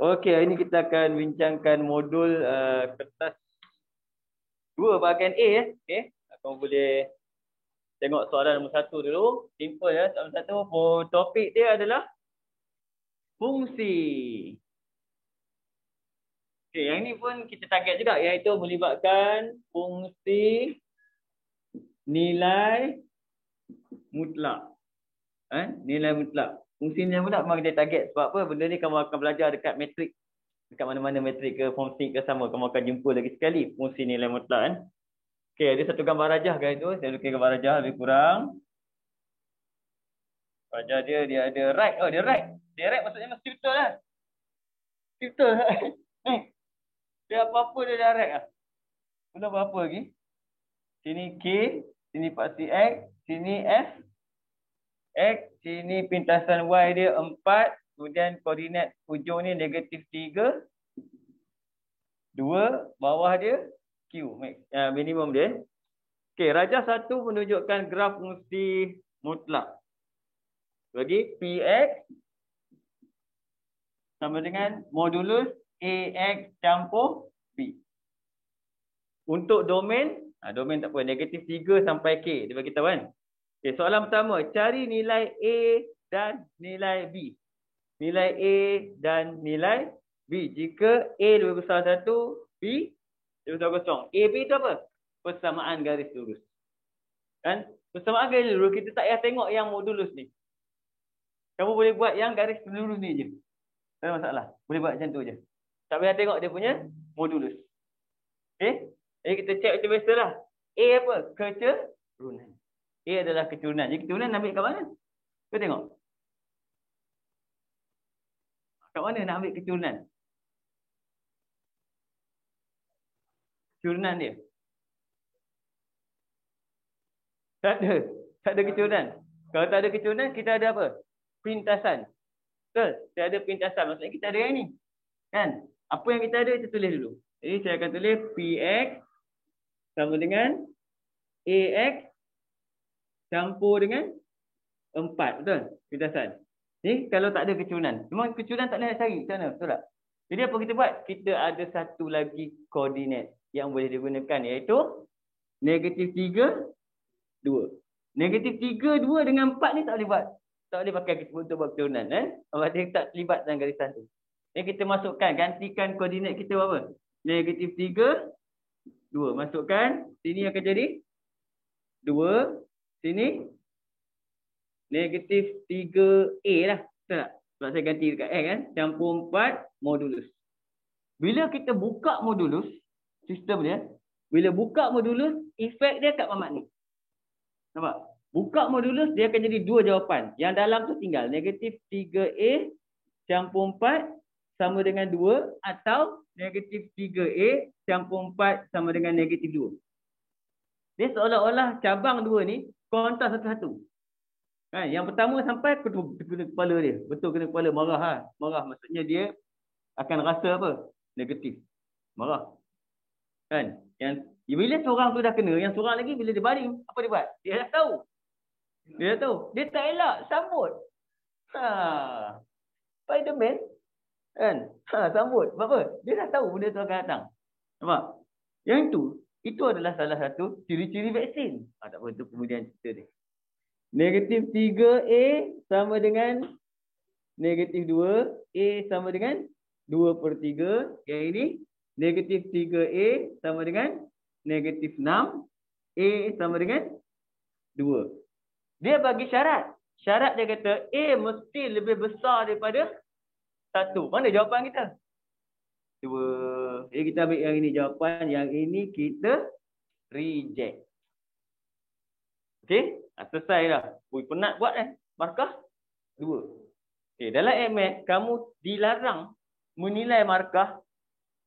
Okey, hari ini kita akan bincangkan modul kertas 2 bahagian A ya. Okey, kamu boleh tengok soalan nombor 1 dulu. Simple ya, soalan 1. Topik dia adalah fungsi. Okey, yang ini pun kita target juga, iaitu melibatkan fungsi nilai mutlak. Nilai mutlak. Fungsi nilai mutlak memang kita target. Sebab apa? Benda ni kamu akan belajar dekat matrik. Dekat mana-mana matrik ke fungsi ke sama. Kamu akan jumpa lagi sekali fungsi nilai mutlak kan. Okey, ada satu gambar rajah guys tu. Saya lukis gambar rajah lebih kurang. Rajah dia ada right. Oh, dia right. Dia right maksudnya mesti betul lah. Betul. Dia apa-apa dia dah right lah. Belum apa-apa lagi. Sini K, sini paksi X, sini F. X, sini pintasan Y dia 4. Kemudian koordinat hujung ni negatif 3. 2, bawah dia Q, minimum dia. Okey, rajah 1 menunjukkan graf fungsi mutlak. Bagi Px sama dengan modulus Ax campur B. Untuk domain, domain tak apa, negatif 3 sampai K. Dia bagi tahu kan. Okey, soalan pertama, cari nilai A dan nilai B. Nilai A dan nilai B. Jika A lebih besar 1, B lebih besar 0. A, B itu apa? Persamaan garis lurus. Kan? Persamaan garis lurus, kita tak payah tengok yang modulus ni. Kamu boleh buat yang garis lurus ni je. Tak ada masalah. Boleh buat macam tu je. Tak payah tengok dia punya modulus. Okey? Jadi kita check macam biasalah. A apa? Keturunan. A adalah keturunan. Jadi keturunan ambil kat mana? Kau tengok. Kat mana nak ambil keturunan? Keturunan dia. Tak ada. Tak ada keturunan. Kalau tak ada keturunan, kita ada apa? Pintasan. Betul? Kita ada pintasan. Maksudnya kita ada yang ni. Kan? Apa yang kita ada, kita tulis dulu. Jadi saya akan tulis Px sama dengan Ax campur dengan 4. Betul? Pintasan. Ni kalau tak ada keturunan. Memang keturunan tak boleh nak cari. Macam mana? Betul tak? Jadi apa kita buat? Kita ada satu lagi koordinat yang boleh digunakan, iaitu negatif 3, 2. Negatif 3, 2 dengan 4 ni tak boleh buat. Tak boleh pakai untuk buat keturunan. Sebab dia tak terlibat dalam garisan tu. Jadi kita masukkan, gantikan koordinat kita apa? Negatif 3, 2. Masukkan. Sini akan jadi 2. Sini negatif 3A lah. Betul tak? Sebab saya ganti dekat X kan. Campur 4 modulus. Bila kita buka modulus, sistem dia. Bila buka modulus, efek dia kat mamat ni. Nampak? Buka modulus, dia akan jadi 2 jawapan. Yang dalam tu tinggal. Negatif 3A campur 4 sama dengan 2. Atau negatif 3A campur 4 sama dengan negatif 2. Dia seolah-olah cabang 2 ni kontra satu-satu. Yang pertama sampai kena kepala dia. Betul kena kepala. Marah ha? Marah maksudnya dia akan rasa apa? Negatif. Marah. Kan? Yang bila seorang tu dah kena, yang seorang lagi bila dia baring, apa dia buat? Dia dah tahu. Dia dah tahu. Dia tak elak. Sambut. Spiderman. Kan? Sambut. Sebab apa? Dia dah tahu benda tu akan datang. Nampak? Yang itu adalah salah satu ciri-ciri vaksin. Tak apa, itu kemudian cerita dia. Negatif 3A sama dengan negatif 2. A sama dengan 2/3. Yang ini negatif 3A sama dengan negatif 6. A sama dengan 2. Dia bagi syarat. Syarat dia kata A mesti lebih besar daripada 1. Mana jawapan kita? 2. Jadi kita ambil yang ini jawapan. Yang ini kita reject. Okey? Selesai dah. Penat buat markah 2. Okey, dalam AMAT kamu dilarang menilai markah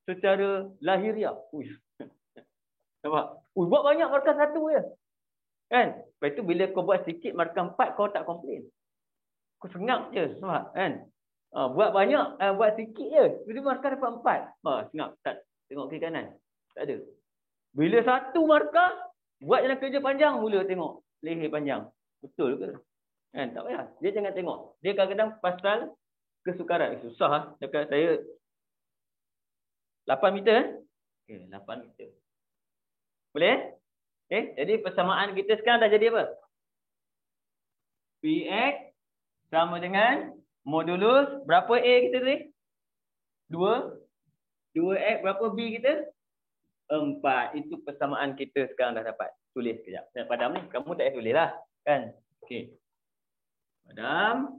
secara lahiriah. Nampak? Buat banyak markah 1 je. Kan? Lepas tu bila kau buat sikit markah 4 kau tak komplain. Kau sengak je, nampak? Kan? Buat banyak, buat sikit je. Bila markah dapat 4. Sengak. Tak tengok kiri kanan. Tak ada. Bila 1 markah, buat jalan kerja panjang, mula tengok leher panjang. Betul ke? Kan? Tak payah. Dia jangan tengok. Dia kadang-kadang pasal kesukaran. Susah lah. Dekat saya 8 meter. Okey, 8 meter. Boleh? Okey, jadi persamaan kita sekarang dah jadi apa? Px sama dengan modulus berapa A kita tadi? 2. 2x berapa B kita? 4. Itu persamaan kita sekarang dah dapat. Tulis sekejap. Dan padam ni, kamu tak payah tulis lah. Kan? Okey. Padam.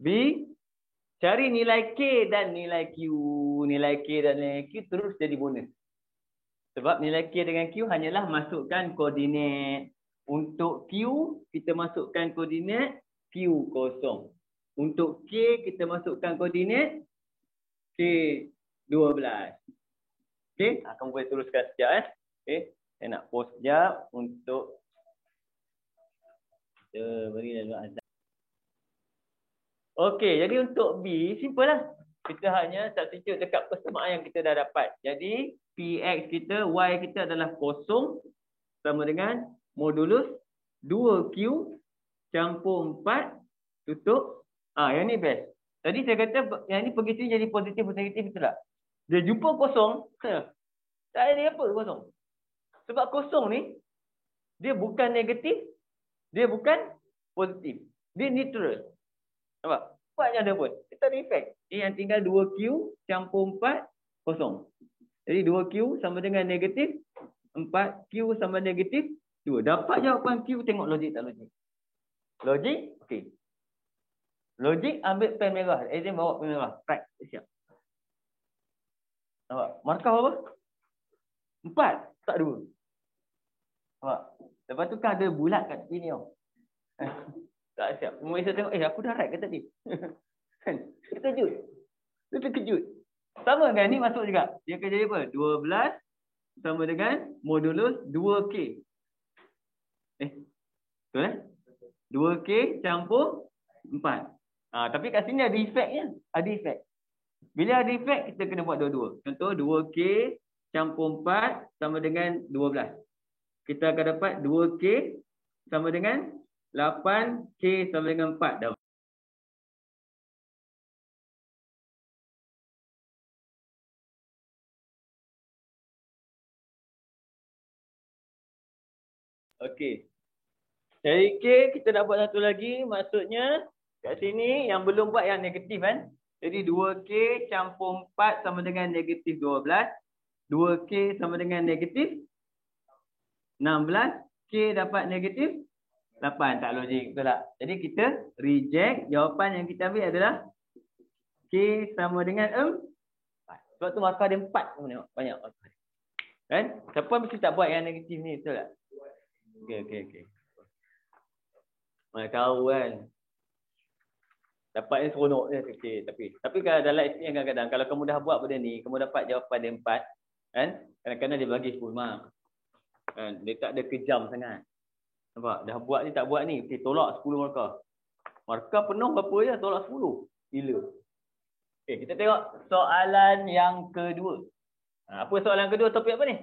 B. Cari nilai K dan nilai Q. Nilai K dan nilai Q terus jadi bonus. Sebab nilai K dengan Q hanyalah masukkan koordinat. Untuk Q, kita masukkan koordinat Q0. Untuk K, kita masukkan koordinat K12. Okey, kamu boleh teruskan sekejap. Okey, saya nak pause sekejap untuk kita beri dulu azab. Okey, jadi untuk B, simple lah. Kita hanya substitute dekat persamaan yang kita dah dapat. Jadi, Px kita, Y kita adalah 0 sama dengan modulus 2Q campur 4 tutup. Yang ni best. Tadi saya kata yang ni pergi sini jadi positif atau negatif, betul tak? Dia jumpa kosong. Tak ada apa kosong. Sebab kosong ni, dia bukan negatif, dia bukan positif. Dia neutral. Nampak? Buatnya ada pun. Kita ada efek. Yang tinggal 2Q campur 4 kosong. Jadi 2Q sama dengan negatif 4Q sama negatif 2. Dapat jawapan Q, tengok logik tak logik. Logik? Okey. Logik, ambil pen merah. Azim bawa pen merah. Right. Siap. Nampak? Markah apa? 4. Tak 2. Nampak? Lepas tu kan ada bulat kat sini tau. Tak siap. Semua saya tengok, aku dah right ke tadi? Terkejut. Dia terkejut. Sama kan? Ni masuk juga. Dia akan jadi apa? 12 sama dengan modulus 2K. Betul 2K campur 4. Tapi kat sini ada efeknya. Ada efek. Bila ada efek, kita kena buat dua-dua. Contoh 2K campur 4 sama dengan 12. Kita akan dapat 2K sama dengan 8K sama dengan 4 dah. Okey. Dari K kita nak buat satu lagi. Maksudnya kat sini yang belum buat yang negatif kan. Jadi 2K campur 4 sama dengan negatif 12. 2K sama dengan negatif 16. K dapat negatif 8. Tak logik, betul tak? Jadi kita reject. Jawapan yang kita ambil adalah K sama dengan 4. Sebab tu markah dia 4. Banyak markah. Kan? Siapa mesti tak buat yang negatif ni, betul tak? Okey. Mana tahu kan. Dapat yang seronok dia kecil. Tapi kalau dalam SPM kadang-kadang, kalau kamu dah buat benda ni, kamu dapat jawapan dia 4. Kan? Kadang-kadang dia bagi 10 mark. Kan? Dia tak ada kejam sangat. Nampak? Dah buat ni tak buat ni. Okey, tolak 10 markah. Markah penuh berapa je? Tolak 10. Gila. Okey, kita tengok soalan yang kedua. Apa soalan kedua? Topik apa ni?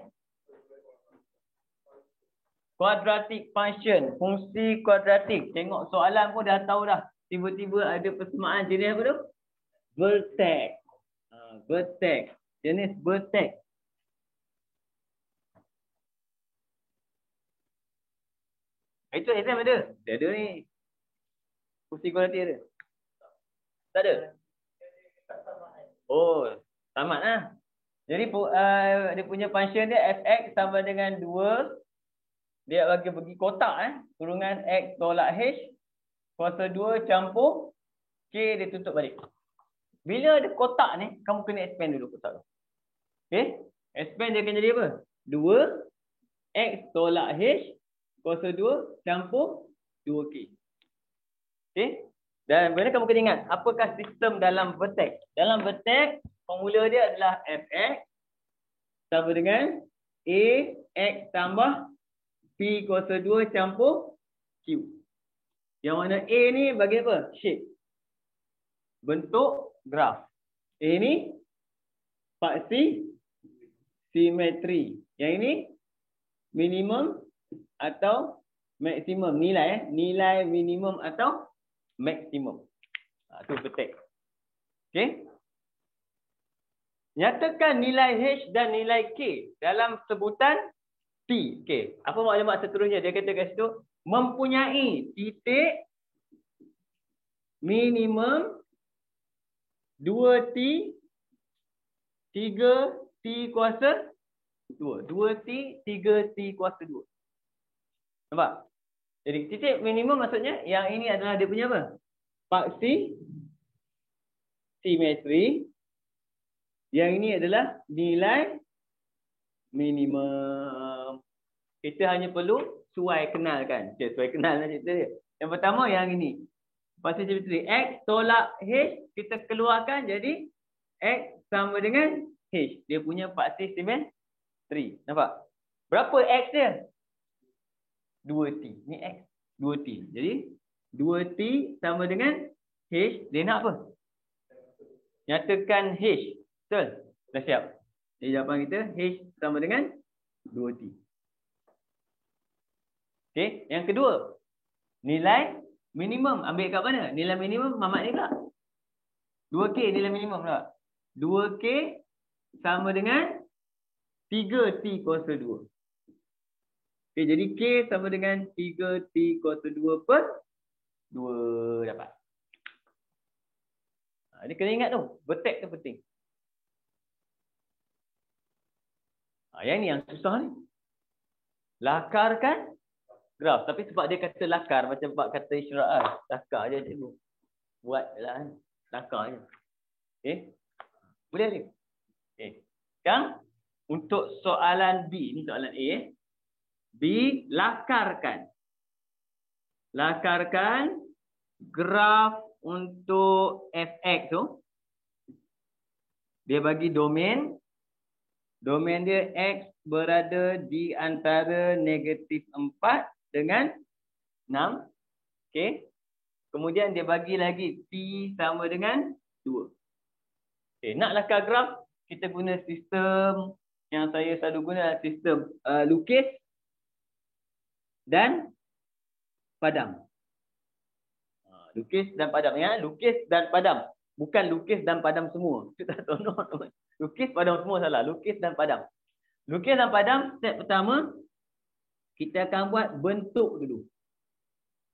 Quadratic function. Fungsi kuadratik. Tengok soalan pun dah tahu dah. Tiba-tiba ada persamaan jenis apa tu? Vertex. Vertex. Jenis vertex. Itu exam ada? Dia ada ni. Fungsi kuadratik ada? Tak ada? Oh, tamat lah. Jadi dia punya function dia fx sama dengan 2. Dia bagi pergi kotak kurungan x tolak h kuasa 2 campur k dia tutup balik. Bila ada kotak ni, kamu kena expand dulu kotak tu. Okey? Expand dia akan jadi apa? 2 x tolak h kuasa 2 campur 2k. Okey? Dan benda kamu kena ingat, apakah sistem dalam vertex? Dalam vertex, formula dia adalah fx sama dengan a x tambah P kuasa 2 campur Q. Yang mana A ni bagi apa? Shape. Bentuk graf. A ni paksi simetri. Yang ini minimum atau Maksimum nilai nilai minimum atau maksimum. Tu petik. Okey. Nyatakan nilai H dan nilai K dalam sebutan T. Okey. Apa maklumat seterusnya? Dia kata kat situ mempunyai titik minimum 2T 3T kuasa 2. 2T 3T kuasa 2. Nampak? Jadi titik minimum maksudnya yang ini adalah dia punya apa? Paksi simetri. Yang ini adalah nilai minimum. Kita hanya perlu suai kenalkan. Suai kenal lah cerita dia. Yang pertama yang ini. Paksi simetri. X tolak H. Kita keluarkan jadi X sama dengan H. Dia punya paksi simetri. Nampak? Berapa X dia? 2T. Ni X. 2T. Jadi 2T sama dengan H. Dia nak apa? Nyatakan H. Betul? Dah siap. Jadi jawapan kita H sama dengan 2T. Okey. Yang kedua. Nilai minimum. Ambil kat mana? Nilai minimum Mamat ni pula. 2K nilai minimum pula. 2K sama dengan 3T kuasa 2. Okay, jadi K sama dengan 3T kuasa 2 per 2 dapat. Ini kena ingat tu. Vertex tu penting. Yang ni yang susah ni. Lakarkan graf. Tapi sebab dia kata lakar, macam Pak kata isyara'at. Lakar je cikgu. Buat lah kan. Lakar je. Okay. Boleh ni. Okay. Sekarang untuk soalan B. Ni soalan A. B, lakarkan. Lakarkan graf untuk fx tu. Dia bagi domain. Domain dia x berada di antara negatif 4 dengan 6. Okey. Kemudian dia bagi lagi t sama dengan 2. Okey, nak lakar graf, kita guna sistem yang saya selalu guna, sistem lukis dan padam. Lukis dan padam ya, lukis dan padam. Bukan lukis dan padam semua. Kita tak tahu. Lukis padam semua salah. Lukis dan padam. Lukis dan padam, step pertama kita akan buat bentuk dulu.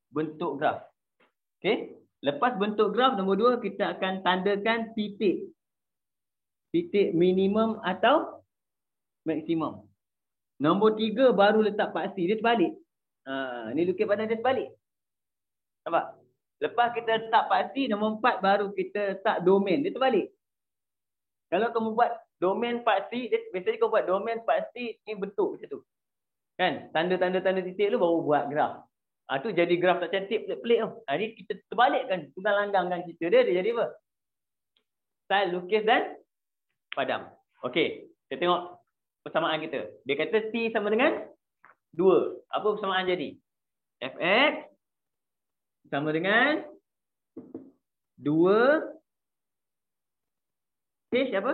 Bentuk graf. Okey. Lepas bentuk graf nombor 2 kita akan tandakan titik. Titik minimum atau maksimum. Nombor 3 baru letak paksi. Dia terbalik. Ni lukis padam dia terbalik. Nampak? Lepas kita letak paksi, nombor 4 baru kita letak domain. Dia terbalik. Kalau kamu buat domain paksi, biasanya kau buat domain paksi ni bentuk macam tu. Kan? Tanda-tanda titik tu baru buat graf. Tu jadi graf tak cantik, pelik-pelik tu. Ni kita terbalikkan, tunggal langgangkan cerita dia jadi apa? Style lukis dan padam. Okey, kita tengok persamaan kita. Dia kata T sama dengan 2. Apa persamaan jadi? Fx sama dengan 2 H apa?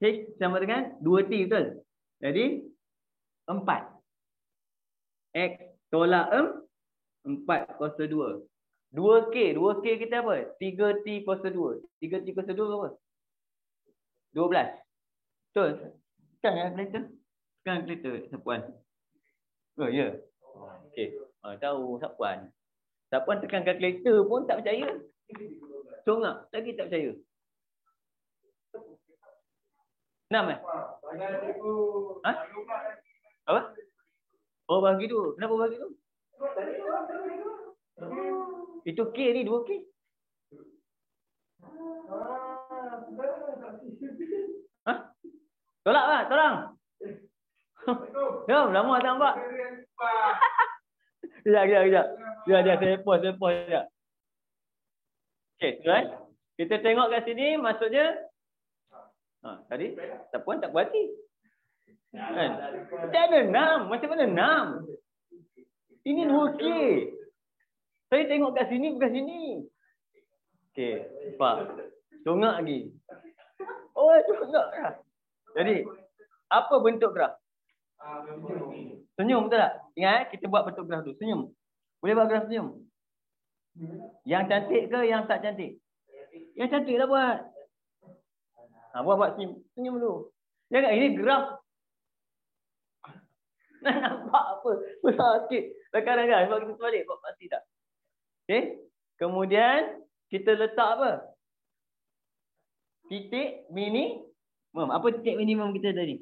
H sama dengan 2T, betul? Jadi 4. X tolak 4 kuasa 2. 2K kita apa? 3T kuasa 2. 3T kuasa 2 apa? 12. Betul? Sekarang kalkulator? Sekarang kalkulator, Sapuan. Oh, ya. Okey. Tahu Sapuan. Sapuan tekan kalkulator pun tak percaya. Congak, lagi tak percaya. 6 eh? Ha? Apa? Oh, bagi tu. Kenapa bagi tu? Itu K ni, 2K. Ha? Tolak lah, tolong. Jom, lama tak nampak. Kejap. Dia, saya pause sekejap. Okey, tuan. Kita tengok kat sini, maksudnya tadi Sapuan tak berhati. Kan? Tak ada 6. Macam mana 6? Ini 2K. Saya tengok kat sini bukan sini. Okey, nampak. Congak lagi. Oh, congak lah. Jadi, apa bentuk graf? Senyum betul tak? Ingat kita buat bentuk graf tu. Senyum. Boleh buat graf senyum? Yang cantik ke yang tak cantik? Yang cantik lah buat. Buat senyum. Senyum dulu. Jangan ini graf. Nampak apa? Besar sikit. Kadang-kadang sebab kita balik. Buat pasti tak? Okay. Kemudian kita letak apa? Titik minimum. Apa titik minimum kita tadi?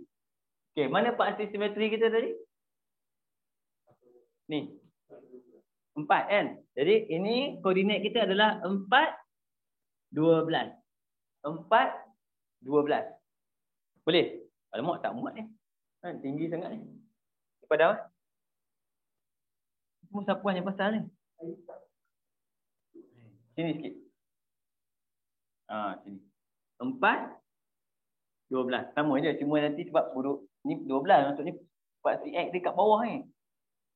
Okay. Mana paksi simetri kita tadi? Ni. 4 kan? Jadi ini koordinat kita adalah 4, 12. 4, 12. Boleh? Alamak tak muat ni. Kan tinggi sangat ni. Pada semua sapuan yang pasal ni. Sini sikit. Sini. 4, 12. Sama je. Cuma nanti sebab huruf ni 12 maksudnya paksi X dekat bawah ni.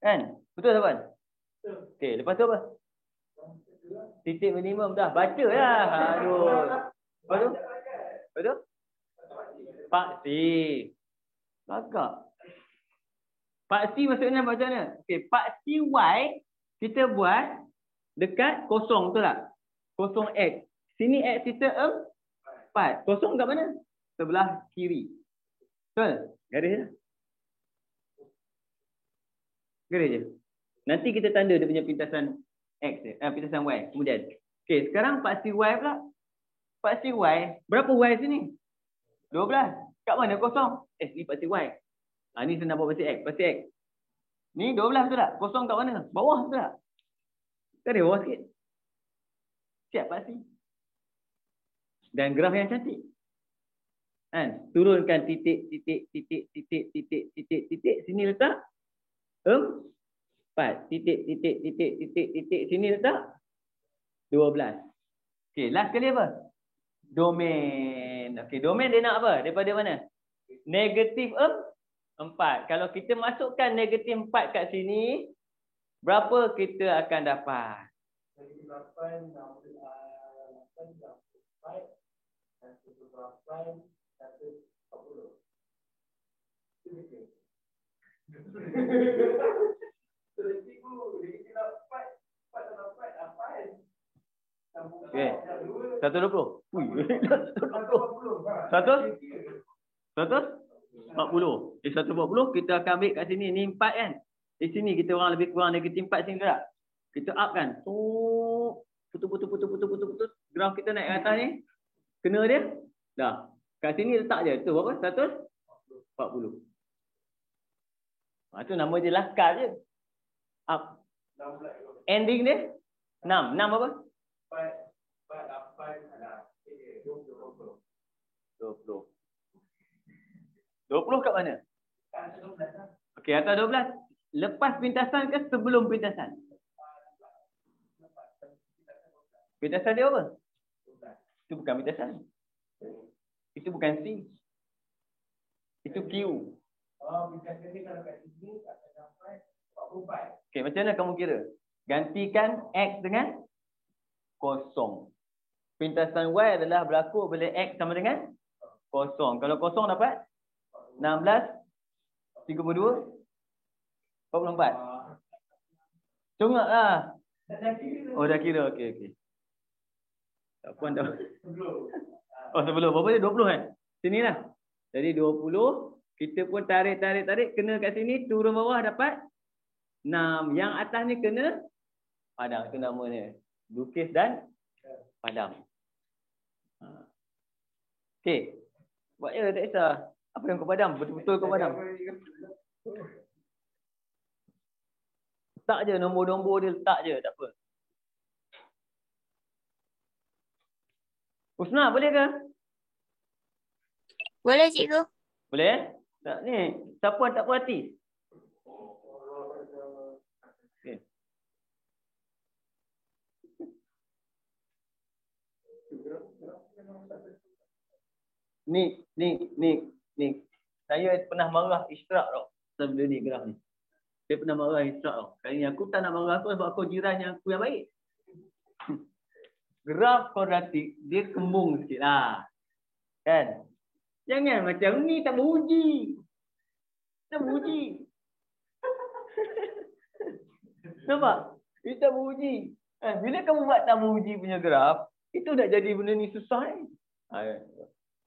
Kan? Betul tak Puan? Betul. Okey, lepas tu apa? Titik minimum dah. Baca lah. Aduh. Lepas tu? Lepas tu? Paksi. Agak. Paksi maksudnya macam mana? Okey, paksi Y kita buat dekat kosong tu tak? Kosong X. Sini X kita 4. Kosong kat mana? Sebelah kiri. Betul? Garis je. Garis je. Nanti kita tanda dia punya pintasan X je. Pintasan Y. Kemudian. Okey, sekarang paksi Y pula. Paksi Y. Berapa Y sini? 12. Kat mana kosong? Ni paksi Y. Ni saya nak buat paksi X. Paksi X. Ni 12 betul tak? Kosong kat mana? Bawah betul tak? Tak ada bawah sikit. Siap paksi. Dan graf yang cantik. Kan? Turunkan titik. Sini letak 4. Titik. Sini letak 12. Okey, last kali apa? Domain. Okey, domain dia nak apa? Daripada mana? Negatif 4. Kalau kita masukkan negatif 4 kat sini, berapa kita akan dapat? 8, Okay. 120. 140. 140 kita akan ambil kat sini. Ni 4 kan? Di sini kita orang lebih kurang negatif 4 sini tak? Kita up kan? Putus. Graf kita naik ke atas ni. Kena dia. Dah. Kat sini letak je. Tu berapa? 140. Tu nama je laskar je. Up. Ending dia 6. 6 apa? 20 kat mana? Okey, atas 12. Lepas pintasan ke sebelum pintasan? Pintasan dia apa? Itu bukan pintasan. Itu bukan C. Itu Q. Pintasan dia kalau kat sini akan sampai 44. Okey, macam mana kamu kira? Gantikan X dengan kosong. Pintasan Y adalah berlaku bila X sama dengan kosong. Kalau kosong dapat 16, 32, 44. Congak lah. Dah kira. Okey. Tak puan dah. Sebelum. Berapa dia? 20 kan? Sini lah. Jadi 20. Kita pun tarik. Kena kat sini. Turun bawah dapat 6. Yang atas ni kena padam. Itu namanya. Lukis dan padam. Okey. Buat je tak kisah. Apa yang kau padam? Betul-betul kau padam. Letak je nombor-nombor dia, letak je. Tak apa. Husna, boleh ke? Boleh cikgu. Boleh? Tak ni. Siapa tak puas hati? Okay. Ni. Saya pernah marah Ishraq tau. Sebelum ni graf ni. Saya pernah marah Ishraq tau. Kali ni aku tak nak marah aku sebab aku jiran yang aku yang baik. Graf kuadratik dia kembung sikit lah. Kan? Jangan macam ni tak beruji. Tak beruji. Nampak? Itu tak beruji. Bila kamu buat tak beruji punya graf, itu dah jadi benda ni susah ni.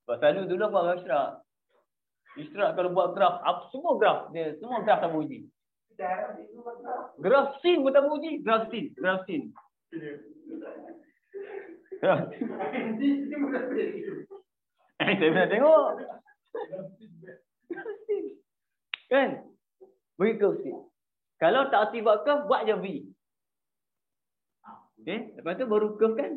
Sebab selalu dulu apa orang Isyarat? Isyarat kalau buat graf, semua graf tak beruji. Graf sin pun tak beruji. Graf sin. Graf sin. Saya pernah tengok. Kan? Beri curve sikit. Kalau tak aktif buat curve, buat je V. Okay? Lepas tu baru curve kan?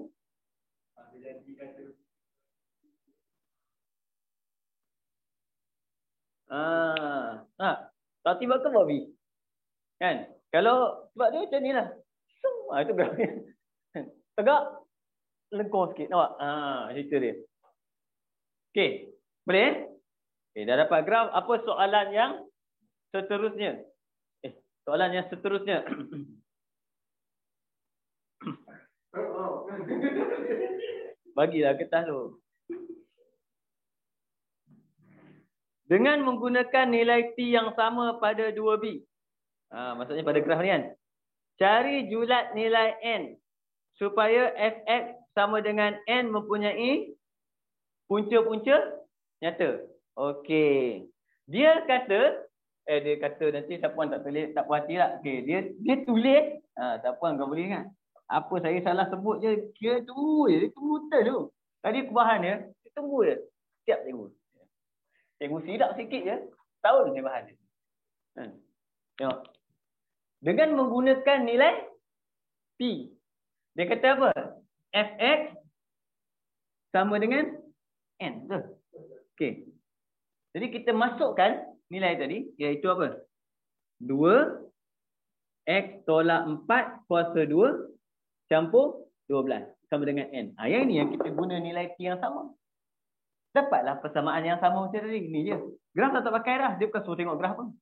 Tak aktif buat curve, buat V. Kan? Kalau sebab dia macam ni lah. Itu graf dia. Tegak. Lengkung sikit. Nampak? Cerita dia. Okay. Boleh? Okay, dah dapat graf. Apa soalan yang seterusnya? Soalan yang seterusnya. Bagilah kertas tu. Dengan menggunakan nilai T yang sama pada 2B. Maksudnya pada graf ni kan. Cari julat nilai N. Supaya Fx sama dengan N mempunyai punca-punca nyata. Okey. Dia kata nanti siapa pun tak tulis, tak puas hati lah. Okey, dia tulis, tak puan kau boleh ingat. Apa saya salah sebut je, kira tunggu je, dia tunggu betul tu. Tadi kebahan dia tunggu je. Siap cikgu. Cikgu sidap sikit je, tahu dia bahan dia. Tengok. Dengan menggunakan nilai P. Dia kata apa? Fx sama dengan N. Betul? Okey. Jadi kita masukkan nilai tadi, iaitu apa? 2x tolak 4 kuasa 2 campur 12 sama dengan N. Yang ni yang kita guna nilai T yang sama. Dapatlah persamaan yang sama macam tadi. Ini je. Graf tak pakai dah. Dia bukan suruh tengok graf pun.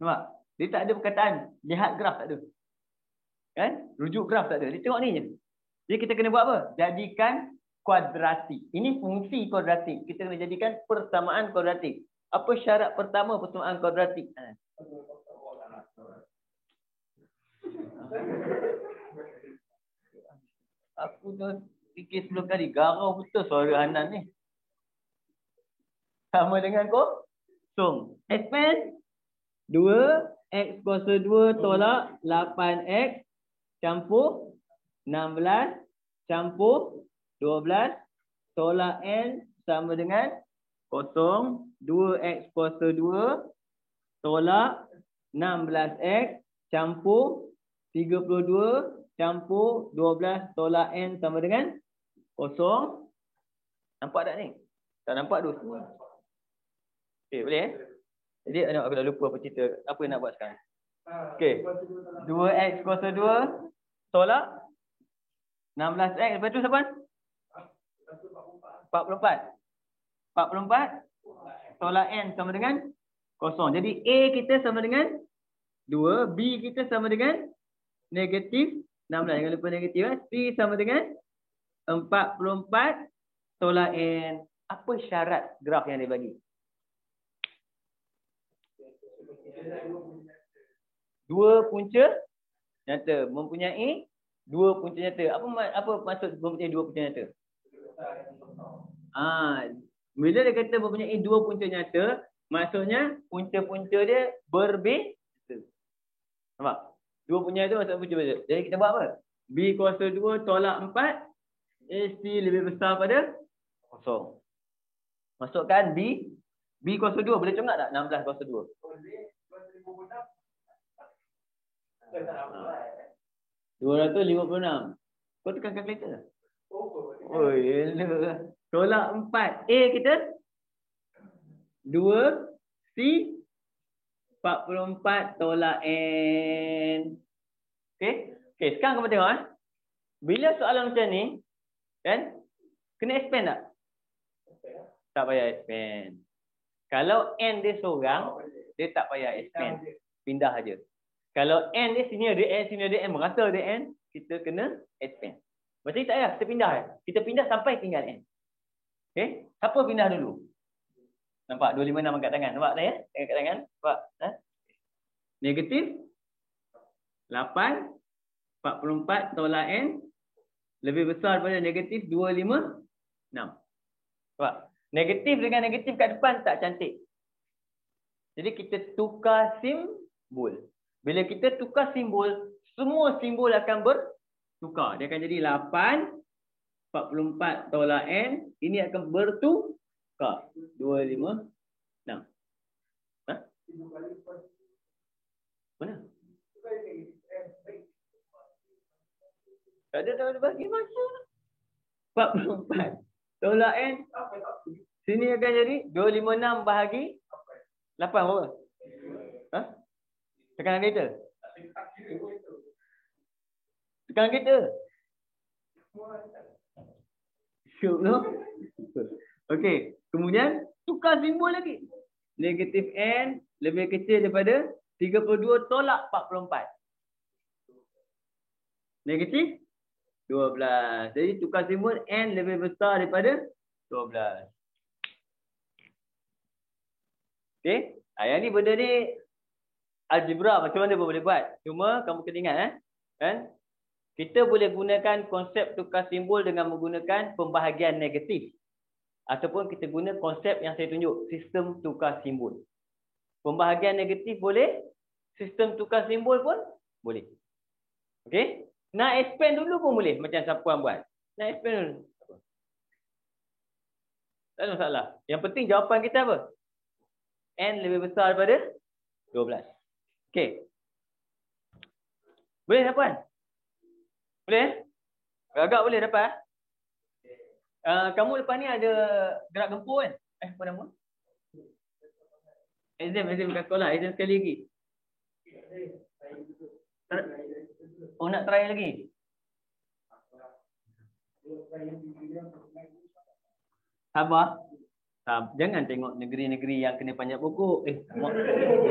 Nampak? Dia tak ada perkataan. Lihat graf tak ada. Kan? Rujuk graf tak ada. Dia tengok ni je. Jadi kita kena buat apa? Jadikan kuadratik. Ini fungsi kuadratik. Kita kena jadikan persamaan kuadratik. Apa syarat pertama persamaan kuadratik? Aku tu fikir 10 kali. Garau betul suara Hanan ni. Sama dengan kosong. Expand 2x kuasa 2 tolak 8x campur 16 campur 12 tolak N sama dengan 0. 2x kuasa 2 tolak 16x campur 32 campur 12 tolak N sama dengan 0. Nampak tak ni? Tak nampak tu semua. Okey, boleh Jadi aku dah lupa apa cerita. Apa yang nak buat sekarang? Okey. 2x kuasa 2 tolak 16x. Lepas tu siapa? 44 tolak N sama dengan 0. Jadi A kita sama dengan 2. B kita sama dengan negatif 16. Jangan lupa negatif. C sama dengan 44 tolak N. Apa syarat graf yang dia bagi? Dua punca nyata. Mempunyai dua punca nyata. Apa maksud mempunyai dua punca nyata? Bila dia kata mempunyai dua punca nyata, maksudnya punca-punca dia berbeza. Nampak? Dua punca itu maksud punca berbeza. Jadi kita buat apa? B kuasa 2 tolak 4. AC lebih besar pada 0. Masukkan B. B kuasa 2. Boleh congak tak? 16 kuasa 2. 256. Kau tekan kalkulator. Oh, elok. Tolak 4. A kita 2. C 44 tolak N. Okey. Okey, sekarang kau tengok Bila soalan macam ni, kan? Kena expand tak? Tak payah expand. Kalau N dia seorang, dia tak payah expand. Pindah aja. Kalau N dia sini ada N, sini ada N, merasa ada N, kita kena expand. Macam ni tak payah, kita pindah. Kita pindah sampai tinggal N. Okey, siapa pindah dulu? Nampak 256 angkat tangan. Nampak tak ya? Angkat tangan. Nampak? Negatif 8, 44 tolak N lebih besar daripada negatif 256. Nampak? Negatif dengan negatif kat depan tak cantik. Jadi kita tukar simbol. Bila kita tukar simbol, semua simbol akan bertukar. Dia akan jadi 8, 44 tolak N. Ini akan bertukar. 256. Ha? Mana? Tak ada bagi masa. 44 tolak N. Sini akan jadi 256 bahagi 8 berapa? Ha? Tekanan kereta. Tekanan kereta. Okey. Kemudian tukar simbol lagi. Negatif N lebih kecil daripada 32 tolak 44. Negatif 12. Jadi tukar simbol N lebih besar daripada 12. Okey. Yang ni benda ni algebra macam mana boleh buat. Cuma kamu kena ingat kan? Kita boleh gunakan konsep tukar simbol dengan menggunakan pembahagian negatif. Ataupun kita guna konsep yang saya tunjuk, sistem tukar simbol. Pembahagian negatif boleh, sistem tukar simbol pun boleh. Okey? Nak expand dulu pun boleh macam Sapuan buat. Nak expand dulu. Tak ada masalah. Yang penting jawapan kita apa? N lebih besar daripada 12. Okey. Boleh Sapuan? Boleh? Agak boleh dapat? Kamu lepas ni ada gerak gempur kan? Apa nama? Exam kat sekolah. Exam sekali lagi. Oh, nak try lagi? Sabar. Jangan tengok negeri-negeri yang kena panjat pokok.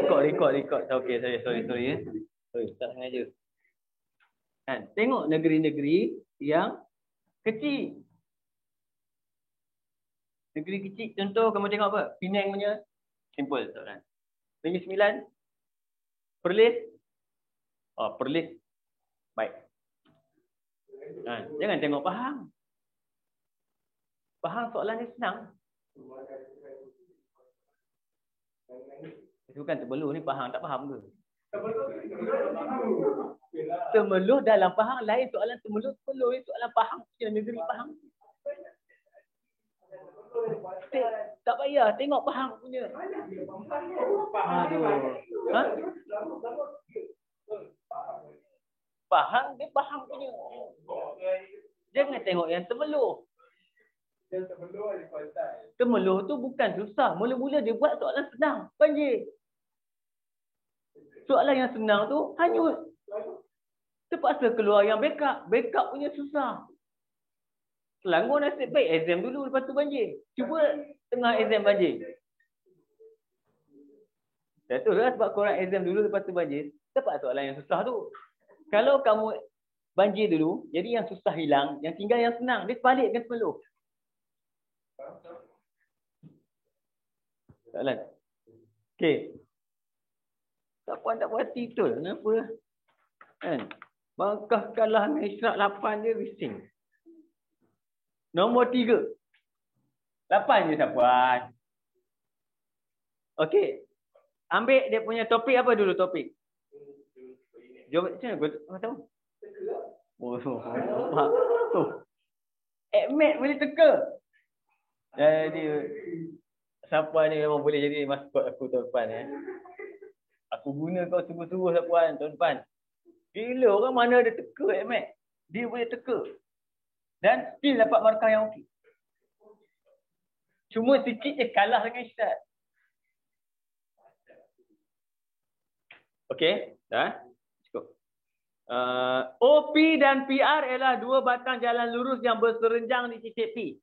Record. Okey, sorry. Sorry, tak sengaja. Kan? Tengok negeri-negeri yang kecil. Negeri kecil, contoh kamu tengok apa? Penang punya, simple. Kan? Negeri Sembilan, Perlis. Oh, Perlis. Baik. Kan? Jangan tengok Pahang. Pahang soalan ni senang. Itu kan Terbelu ni Pahang tak faham ke? Temerloh dalam Pahang lain soalan Temerloh ni soalan Pahang punya negeri Pahang. Tak payah tengok Pahang punya. Aduh. Ha? Pahang dia Pahang punya. Jangan tengok yang Temerloh. Temerloh tu bukan susah. Mula-mula dia buat soalan senang. Banjir. Soalan yang senang tu hanyut. Terpaksa keluar yang backup. Backup punya susah. Selangor nasib baik exam dulu lepas tu banjir. Cuba tengah exam banjir. Betul lah sebab korang exam dulu lepas tu banjir. Dapat soalan yang susah tu. Kalau kamu banjir dulu, jadi yang susah hilang. Yang tinggal yang senang. Dia balik kan Temerloh. Soalan. Okey. Tak puas betul. Kenapa? Kan? Bangkah kalah dengan Isyak 8 je bising. Nombor 3. 8 je Sapuan. Okey. Ambil dia punya topik apa dulu topik? Jawab macam mana? Kau tahu? Admit boleh teka. Jadi Sapuan ni memang boleh jadi maskot aku tahun depan Aku guna kau sungguh-sungguh Sapuan tahun depan. Gila orang mana ada teka Admit. Dia boleh teka. Dan still dapat markah yang okey. Cuma sikit je kalah dengan Isyad. Okey, dah. Cukup. OP dan PR ialah dua batang jalan lurus yang berserenjang di titik P.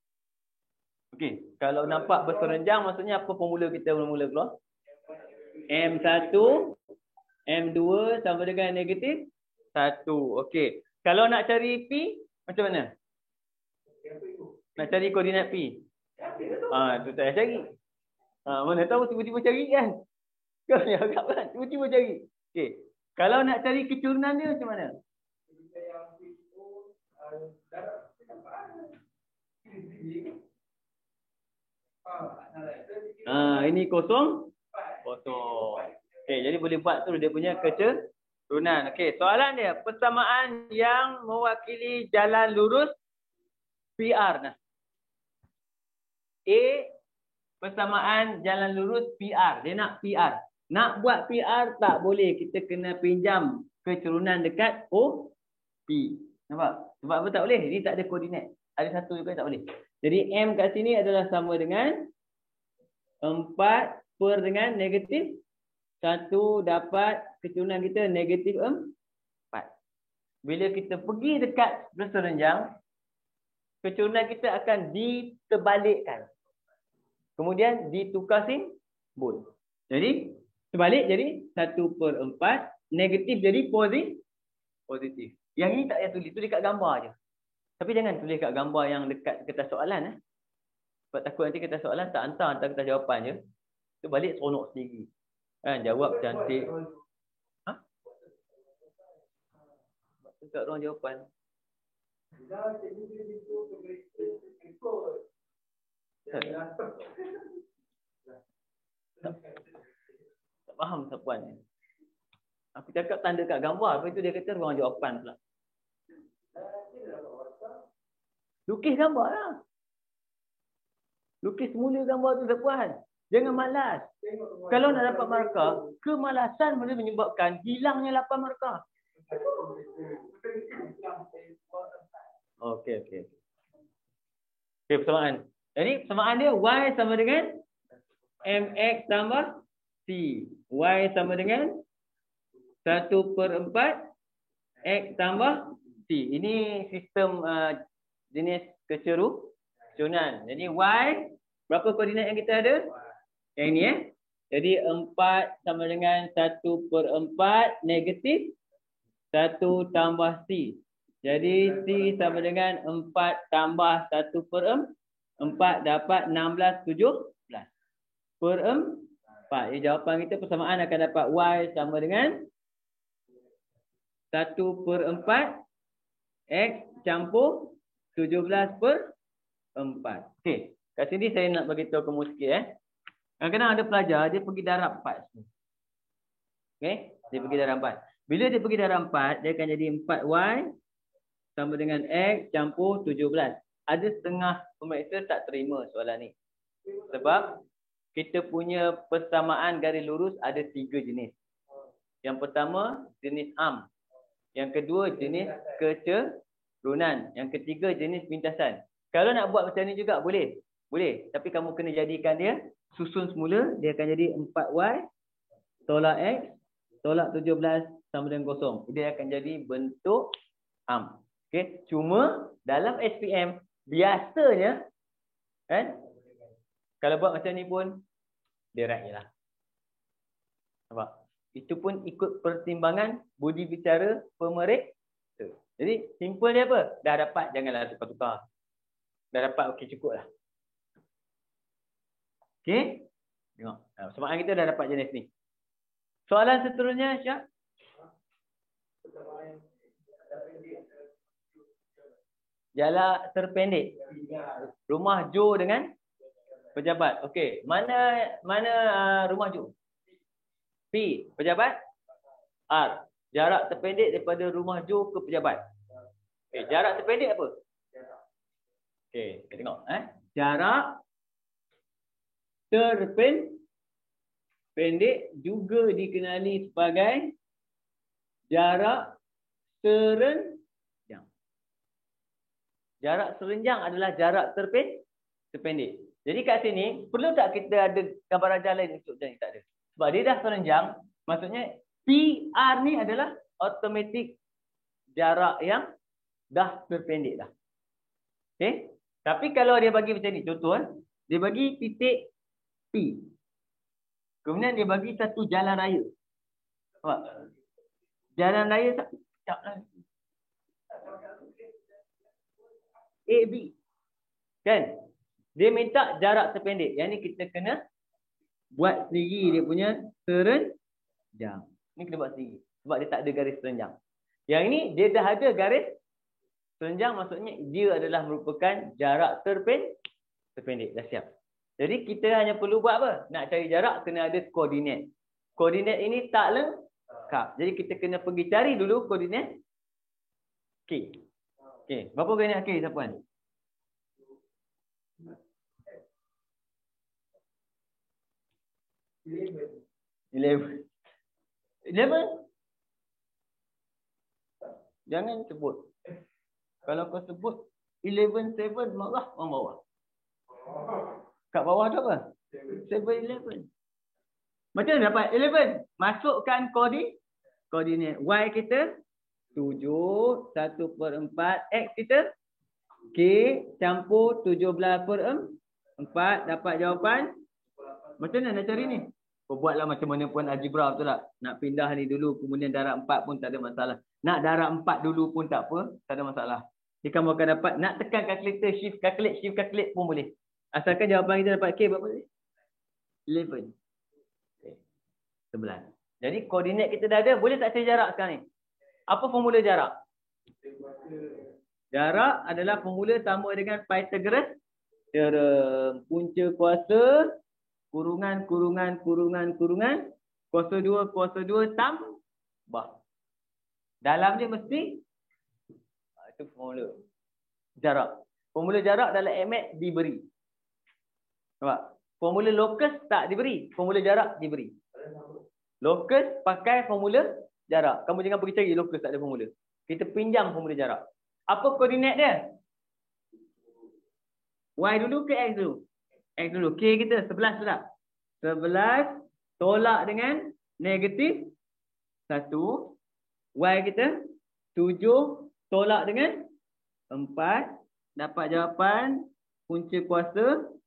Okey, kalau nampak berserenjang maksudnya apa formula kita mula-mula keluar? M1, M2 sama dengan negatif 1. Okey. Kalau nak cari P, macam mana? Nak cari koordinat P. Tu tak payah cari. Mana tahu tiba-tiba cari kan? Kau ni agak kan? Tiba-tiba cari. Okey. Kalau nak cari kecurunan dia macam mana? Ini kosong. Okey, jadi boleh buat tu dia punya kecurunan. Okey, soalan dia, persamaan yang mewakili jalan lurus PR. Nah. A, persamaan jalan lurus PR. Dia nak PR. Nak buat PR tak boleh. Kita kena pinjam kecurunan dekat OP. Nampak? Sebab apa tak boleh? Ini tak ada koordinat. Ada satu juga tak boleh. Jadi M kat sini adalah sama dengan 4 per dengan negatif 1 dapat kecurunan kita negatif 4. Bila kita pergi dekat berserenjang, kecurunan kita akan diterbalikkan. Kemudian ditukar simbol. Jadi sebalik jadi 1/4 negatif jadi positif. Yang ini tak payah tulis kat gambar aje. Tapi jangan tulis kat gambar yang dekat kertas soalan. Sebab takut nanti kertas soalan tak hantar kertas jawapan je. Tu balik seronok sendiri. Kan jawab cantik. Tak orang jawapan. Tak faham sapuan ni. Aku cakap tanda kat gambar, lepas tu dia kata ruang jawapan pula. Lukis gambar lah. Lukis semula gambar tu sapuan. Jangan malas. Kalau nak dapat markah, kemalasan boleh menyebabkan hilangnya 8 markah. Okey. Okey, persamaan. Jadi persamaan dia Y sama dengan MX tambah C. Y sama dengan 1/4 X tambah C. Ini sistem jenis kecurunan. Jadi Y, berapa koordinat yang kita ada? Yang ini Jadi 4 sama dengan 1/4 negatif 1 tambah C. Jadi C sama dengan 4 tambah 1/4 dapat 16/17 per 4. Jadi jawapan kita persamaan akan dapat Y sama dengan 1/4 X campur 17/4. Okey. Kat sini saya nak bagi tahu kamu sikit. Kadang-kadang ada pelajar dia pergi darab 4. Okey. Dia pergi darab 4. Bila dia pergi darab 4, dia akan jadi 4Y sama dengan X campur 17. Ada setengah pemeriksa tak terima soalan ni. Sebab kita punya persamaan garis lurus ada 3 jenis. Yang pertama jenis am. Yang kedua jenis kecurunan. Yang ketiga jenis pintasan. Kalau nak buat macam ni juga boleh. Boleh. Tapi kamu kena jadikan dia susun semula. Dia akan jadi 4Y tolak X tolak 17 sama dengan kosong. Dia akan jadi bentuk am. Okey. Cuma dalam SPM biasanya kan kalau buat macam ni pun dia right je lah. Nampak? Itu pun ikut pertimbangan budi bicara pemeriksa. Jadi simple dia apa? Dah dapat janganlah tukar-tukar. Dah dapat okey cukup lah. Okey? Tengok. Persamaan kita dah dapat jenis ni. Soalan seterusnya Syak. Jarak terpendek. Rumah Jo dengan pejabat. Okey, mana rumah Jo? P. Pejabat? R. Jarak terpendek daripada rumah Jo ke pejabat. Okey, jarak terpendek apa? Okey, kita tengok jarak terpendek juga dikenali sebagai jarak serenjang. Jarak serenjang adalah jarak terpendek. Jadi kat sini, perlu tak kita ada gambaran jalan untuk macam ni? Tak ada. Sebab dia dah serenjang, maksudnya PR ni adalah automatik jarak yang dah terpendek dah. Okay? Tapi kalau dia bagi macam ni, contoh dia bagi titik P. Kemudian dia bagi satu jalan raya. Nampak? Jalan raya AB. Kan? Dia minta jarak terpendek. Yang ni kita kena buat sendiri dia punya serenjang. Ni kena buat sendiri. Sebab dia tak ada garis telanjang. Yang ini dia dah ada garis telanjang, maksudnya dia adalah merupakan jarak terpendek. Dah siap. Jadi kita hanya perlu buat apa? Nak cari jarak kena ada koordinat. Koordinat ini tak lengkap. Jadi kita kena pergi cari dulu koordinat K. Okey, berapa koordinat K siapa ni? 11. Jangan sebut. Kalau kau sebut 11-7, marah orang bawah. Kat bawah tu apa? 7-11. Macam mana dapat 11? Masukkan koordinat. Y kita 7, 1/4. X kita K campur 17/4. Dapat jawapan. Macam mana nak cari ni? Kau buatlah macam mana pun algebra, betul tak? Nak pindah ni dulu, kemudian darab 4 pun tak ada masalah. Nak darab 4 dulu pun tak apa, tak ada masalah. Jadi kamu akan dapat, nak tekan kalkulator, shift calculate pun boleh. Asalkan jawapan kita dapat K berapa ni? 11. Okay. 11. Jadi koordinat kita dah ada, boleh tak cari jarak sekarang ni? Apa formula jarak? Jarak adalah formula sama dengan Pythagoras theorem. Punca kuasa kurungan kuasa 2 tambah. Dalam dia mesti itu formula jarak. Formula jarak dalam MX diberi. Nampak? Formula locus tak diberi, formula jarak diberi. Locus pakai formula jarak. Kamu jangan pergi cari locus, tak ada formula. Kita pinjam formula jarak. Apa koordinat dia? Y dulu ke X dulu? X dulu. K kita 11 tak? 11 tolak dengan negatif 1. Y kita 7 tolak dengan 4. Dapat jawapan punca kuasa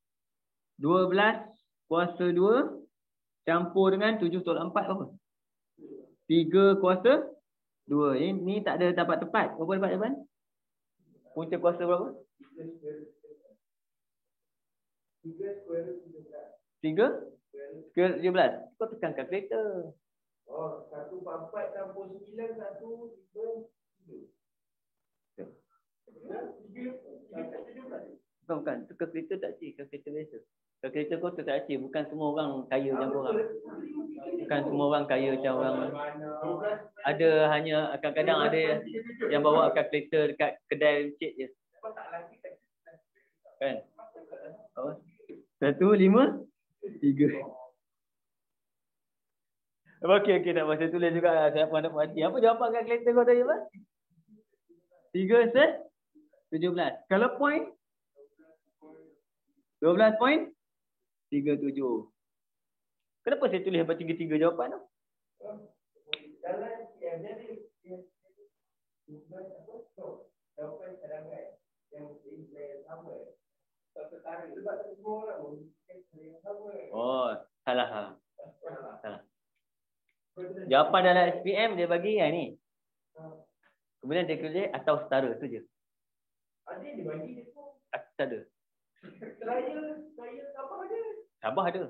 12 kuasa 2 campur dengan 7 tolak 4 apa? 3 kuasa 2. Ini tak ada dapat tepat. Berapa dapat jawapan? Punca kuasa berapa? 3 square 17. Kau tekan kalkulator. Oh, 1/4 campur 9, 1, 3. Bukan. Itu kalkulator tak cik. Kalkulator biasa. Kalkulator kau tu tak cik. Bukan semua orang kaya macam korang. Bukan semua orang kaya macam orang. Ada hanya, kadang-kadang ada yang bawa kalkulator dekat kedai cik je. Kan? Apa? 1, 5, 3. Okey, tak apa. Saya tulis juga lah. Saya pun nak mati. Apa jawapan kalkulator kau tadi apa? 3 set 17. Kalau point 12.37. Kenapa saya tulis apa 33 jawapan tu? Oh, salah. Jawapan dalam SPM dia bagi yang ni. Kemudian dia tulis atau setara tu je. Ada dia bagi dia pun. Tak ada. Saya Sabah ada.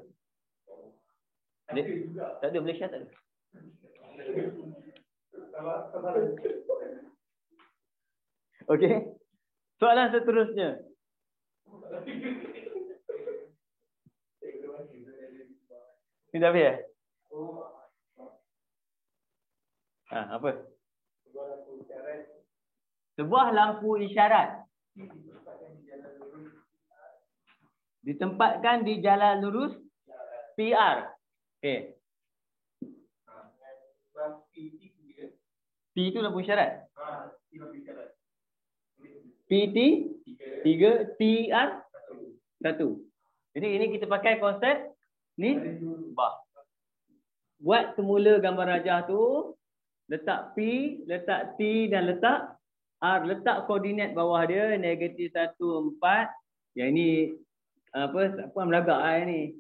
Tak ada, Malaysia tak ada. Okey. Soalan seterusnya. Ni dah habis? Apa? Sebuah lampu isyarat ditempatkan di jalan lurus PR. Okey. P itu lampu isyarat. PT 3, TR 1. Jadi ini kita pakai konsep ni bah. Buat semula gambar rajah tu, letak P, letak T dan letak R, letak koordinat bawah dia negatif 1, 4. Yang ini apa melagak ni.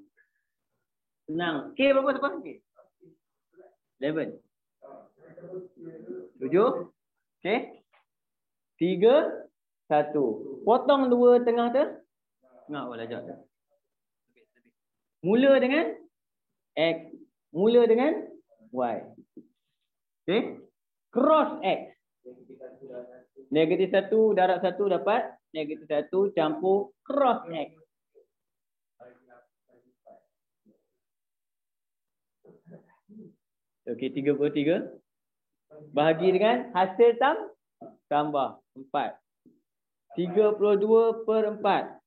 Senang. K berapa siapa? K. 11. 7. Okey. 3, 1. Potong 2 tengah tu. Tengah boleh jawab. Mula dengan X, mula dengan Y. Okay. Cross X. Negatif 1 darab 1 dapat negatif 1 campur cross X. Okey, 33. Bahagi dengan hasil tambah 4. 32/4.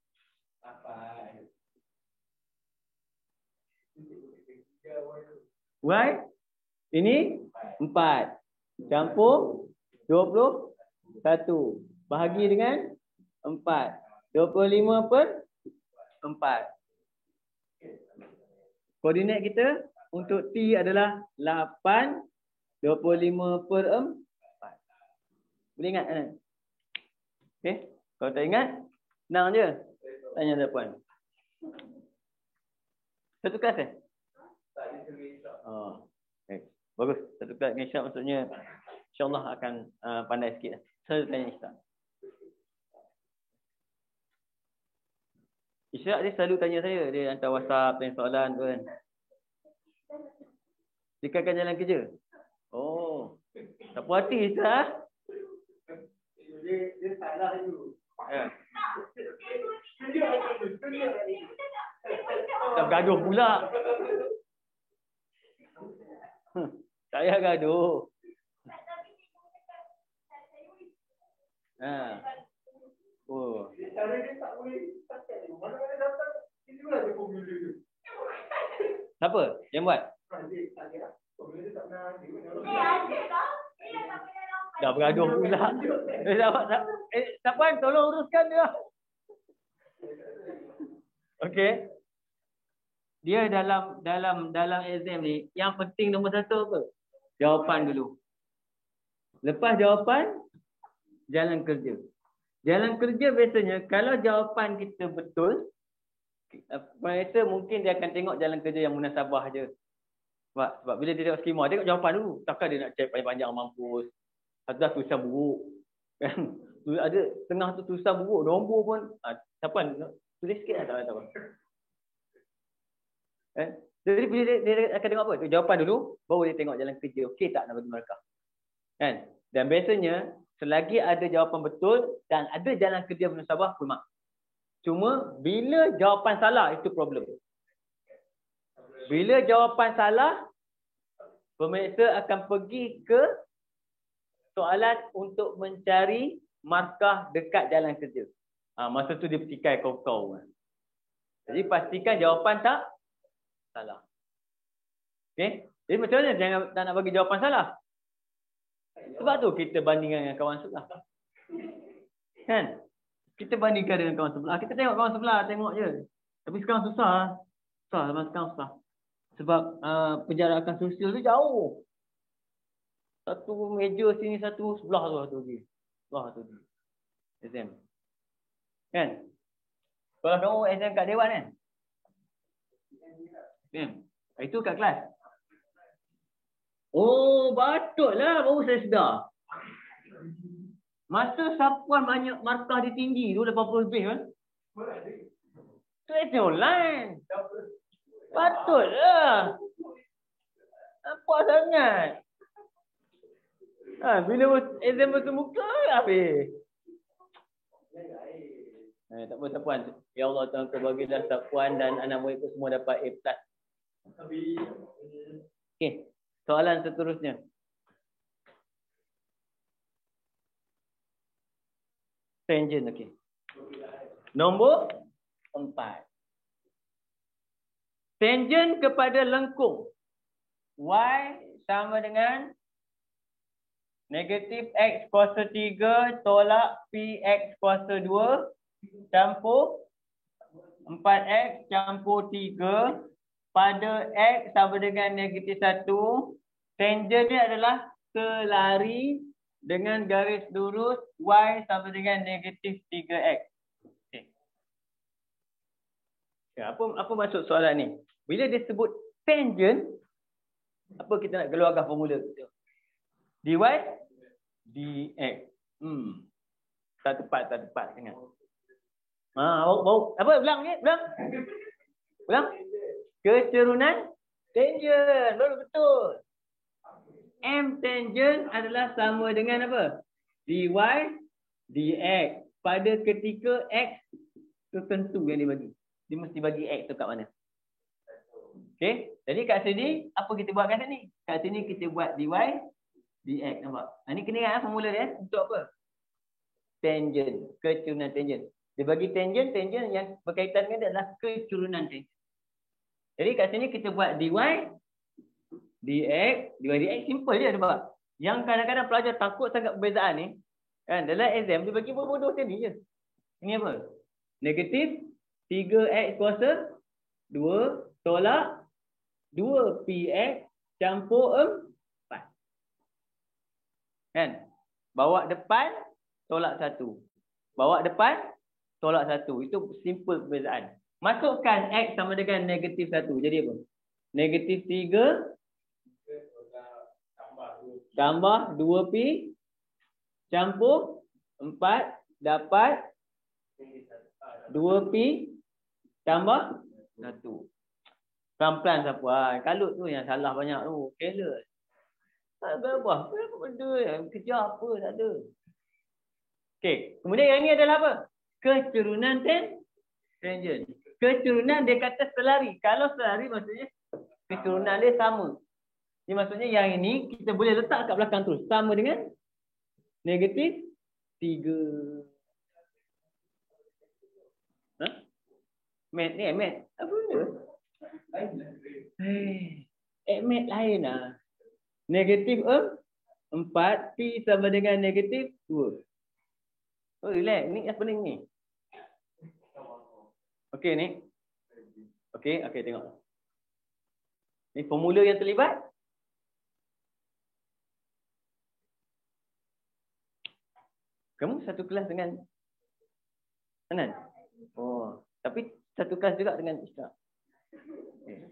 Y ini 4 campur 21 bahagi dengan 4. 25/4. Koordinat kita untuk T adalah 8 25/4. Boleh ingat kan? Okey, kalau tak ingat senang je. Tanya dia puan. Satu kelas eh? Oh, okay. Bagus. Satu kelas dengan Isyak maksudnya insya-Allah akan pandai sikit. Saya tanya Isyak. Isyak dia selalu tanya saya, dia hantar WhatsApp tanya soalan tu kan. Dia akan jalan kerja. Oh. Tak puas hati Isyak. Dia salah tu. Ya. Dah gaduh pula. Saya gaduh. Oh. Cara dia tak boleh pakai. Mana-mana datang, itulah dia formula dia. Siapa yang buat? Dia tak ada. Formula dia tak pernah ada. Dah bergaduh pula. Tak puan, tolong uruskan dia. Okey. Dia dalam exam ni, yang penting nombor satu apa? Jawapan dulu. Lepas jawapan, jalan kerja. Jalan kerja biasanya, kalau jawapan kita betul, pengajar mungkin dia akan tengok jalan kerja yang munasabah je. Sebab bila dia tengok skema, dia tengok jawapan dulu. Takkan dia nak cek panjang-panjang mampus. Satu dah tulisan buruk. Kan? Ada tengah tu tulisan buruk, nombor pun. Siapa tulis sikit lah, tak tahu. Jadi bila dia akan tengok apa? Jawapan dulu, baru dia tengok jalan kerja. Okey tak nak bagi markah? Kan? Dan biasanya, selagi ada jawapan betul dan ada jalan kerja munasabah, full mark. Cuma, bila jawapan salah, itu problem. Bila jawapan salah, pemeriksa akan pergi ke soalan untuk mencari markah dekat jalan kerja. Masa tu dia petikai kau-kau. Jadi pastikan jawapan tak salah. Okey? Jadi macam mana jangan tak nak bagi jawapan salah? Sebab tu kita bandingkan dengan kawan sebelah. Kan? Kita bandingkan dengan kawan sebelah. Kita tengok kawan sebelah, tengok je. Tapi sekarang susah. Sekarang susah. Sebab penjarakan sosial tu jauh. Satu meja sini, satu sebelah tu lagi. Sebelah tu lagi. Exam. Kan? Kalau kamu exam kat Dewan kan? Itu kat kelas. Oh, patutlah baru saya sedar. Masa Sapuan banyak markah dia tinggi tu, 80 lebih kan? Tu exam online. Patutlah. Apa sangat? Bila exam bersemuka, habis. Tak apa, Sapuan. Ya Allah, Tuhan bagilah Sapuan dan anak muridku semua dapat A+. Okey, soalan seterusnya. Tangent, okey. Nombor 4. Tangent kepada lengkung. Y sama dengan negatif X kuasa 3 tolak PX kuasa 2 campur 4X campur 3 pada X sama dengan negatif 1. Tangent ni adalah selari dengan garis lurus Y sama dengan negatif 3X. Okay. Ya, apa maksud soalan ni? Bila dia sebut tangent, apa kita nak keluarkan formula kita? Dy dx. Tak tepat sangat. Bau. Apa ulang ni? Ulang. Kecerunan tangent. Betul. M tangent adalah sama dengan apa? Dy dx pada ketika x tertentu yang dibagi. Dia mesti bagi x tu kat mana? Okey. Jadi kat sini apa kita buat kat sini? Kat sini kita buat dy dx, nampak? Ini kena ingat formula dia untuk apa? Tangent, kecurunan tangent. Dia bagi tangent yang berkaitan dengan dia adalah kecurunan tangent. Jadi kat sini kita buat dy dx simple je nampak. Yang kadang-kadang pelajar takut sangat perbezaan ni, kan, dalam exam dia bagi bodoh macam ni je. Ini apa? Negatif 3x kuasa 2 tolak 2px campur 4. Kan? Bawa depan tolak 1. Bawa depan tolak 1. Itu simple perbezaan. Masukkan x sama dengan negatif 1. Jadi apa? Negatif 3 tambah 2p campur 4 dapat 2p tambah 1. Pelan-pelan siapa? Kalut tu yang salah banyak tu. Careless. Tak berapa benda yang kejar apa tak ada. Okey, kemudian yang ni adalah apa? Kecurunan tangent. Kecurunan dia kata selari. Kalau selari maksudnya kecurunan dia sama. Ini maksudnya yang ini kita boleh letak kat belakang terus. Sama dengan negatif 3. Mat ni mat. Apa benda? Mat lain lah. Negatif 4. P sama dengan negatif 2. Oh relax. Ni apa ni? Okey ni. Okey tengok. Ni formula yang terlibat. Kamu satu kelas dengan Anan? Oh, tapi satu kelas juga dengan Isra. Okay.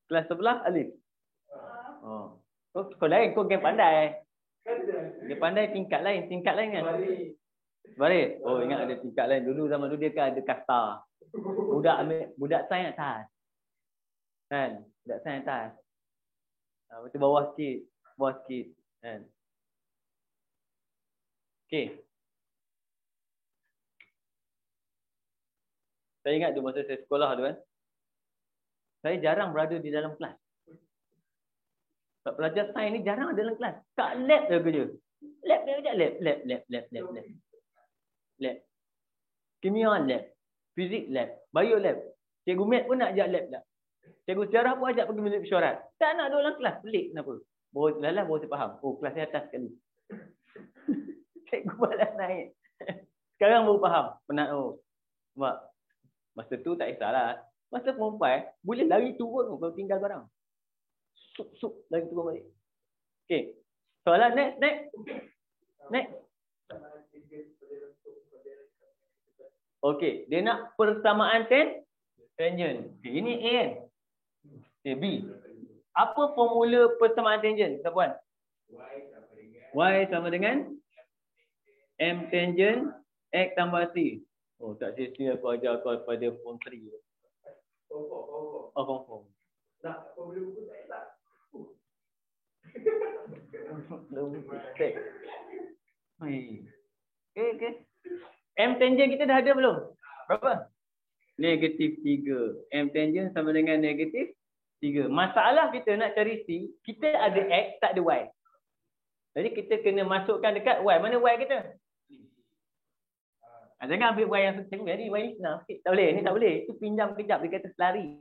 Kelas sebelah Alif. Oh. Kau lain, kau game pandai. Dia pandai tingkat lain kan? Baris. Oh, ingat ada tingkat lain. Dulu zaman dulu dia kan ada kasta. Budak sains atas. Kan? Budak sains atas. Betul bawah sikit. Kan? Okey. Saya ingat tu masa saya sekolah tu kan. Saya jarang berada di dalam kelas. Sebab pelajar sains ni jarang ada dalam kelas. Kat lab je kerja. Lab. Lab. Kimia lab. Fizik lab. Bio lab. Cikgu mat pun nak ajak lab tak. Cikgu sejarah pun ajak pergi bilik mesyuarat. Tak nak ada dalam kelas. Pelik kenapa? Baru saya faham. Oh, kelas saya atas sekali. Cikgu balas naik. Sekarang baru faham. Penat Sebab masa tu tak kisahlah. Masa perempuan boleh lari turun kalau tinggal barang. Sup lari turun balik. Okey. Soalan next. Okey, dia nak persamaan tangent. Okay, ini A kan? Okay, B. Apa formula persamaan tangent, tuan-puan? Y sama dengan M tangent X tambah C. Oh, tak sia-sia aku ajar kau pada form 3. Oh, form 4. Nak formula buku tak? Okay. M tangent kita dah ada belum? Berapa? Negatif 3. M tangent sama dengan negatif 3. Masalah kita nak cari C, kita ada X, tak ada Y. Jadi kita kena masukkan dekat Y. Mana Y kita? Jangan ambil Y yang cikgu. Jadi Y ni senang sikit. Tak boleh. Ni tak boleh. Itu pinjam kejap. Dia kata selari.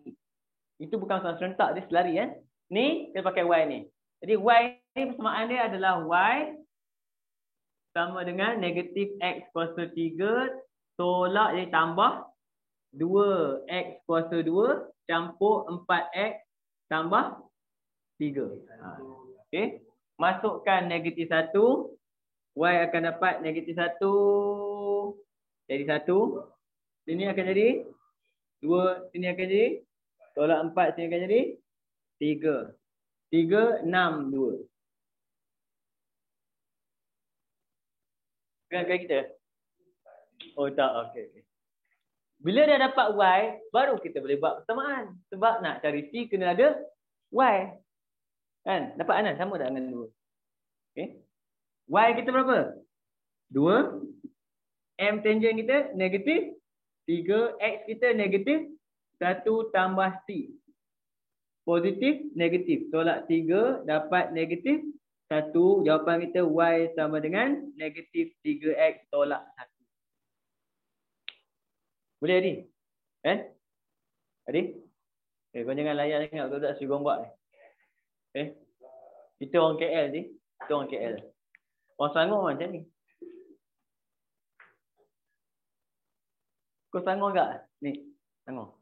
Itu bukan soalan serentak. Dia selari kan. Ni kita pakai Y ni. Jadi Y ni persamaan dia adalah Y sama dengan negatif X kuasa 3 tolak jadi tambah 2X kuasa 2 campur 4X tambah 3. Okey. Masukkan negatif 1. Y akan dapat negatif 1. Jadi 1. Sini akan jadi 2. Sini akan jadi. Tolak 4. Sini akan jadi 3. 3, 6, 2. Kan kita? Oh tak. Okey. Bila dah dapat Y, baru kita boleh buat persamaan. Sebab nak cari C kena ada Y. Kan? Dapat kan? Sama tak dengan 2? Okey. Y kita berapa? 2. M tangent kita negatif 3. X kita negatif 1 tambah C. Positif, negatif. Tolak 3, dapat negatif 1. Jawapan kita Y sama dengan negatif 3X tolak 1. Boleh, Adi? Kan? Adi? Kau jangan layan sangat. Kau tak suruh buat ni. Kita orang KL ni. Kita orang KL. Orang Selangor macam ni. Kau Selangor tak? Ni, Selangor.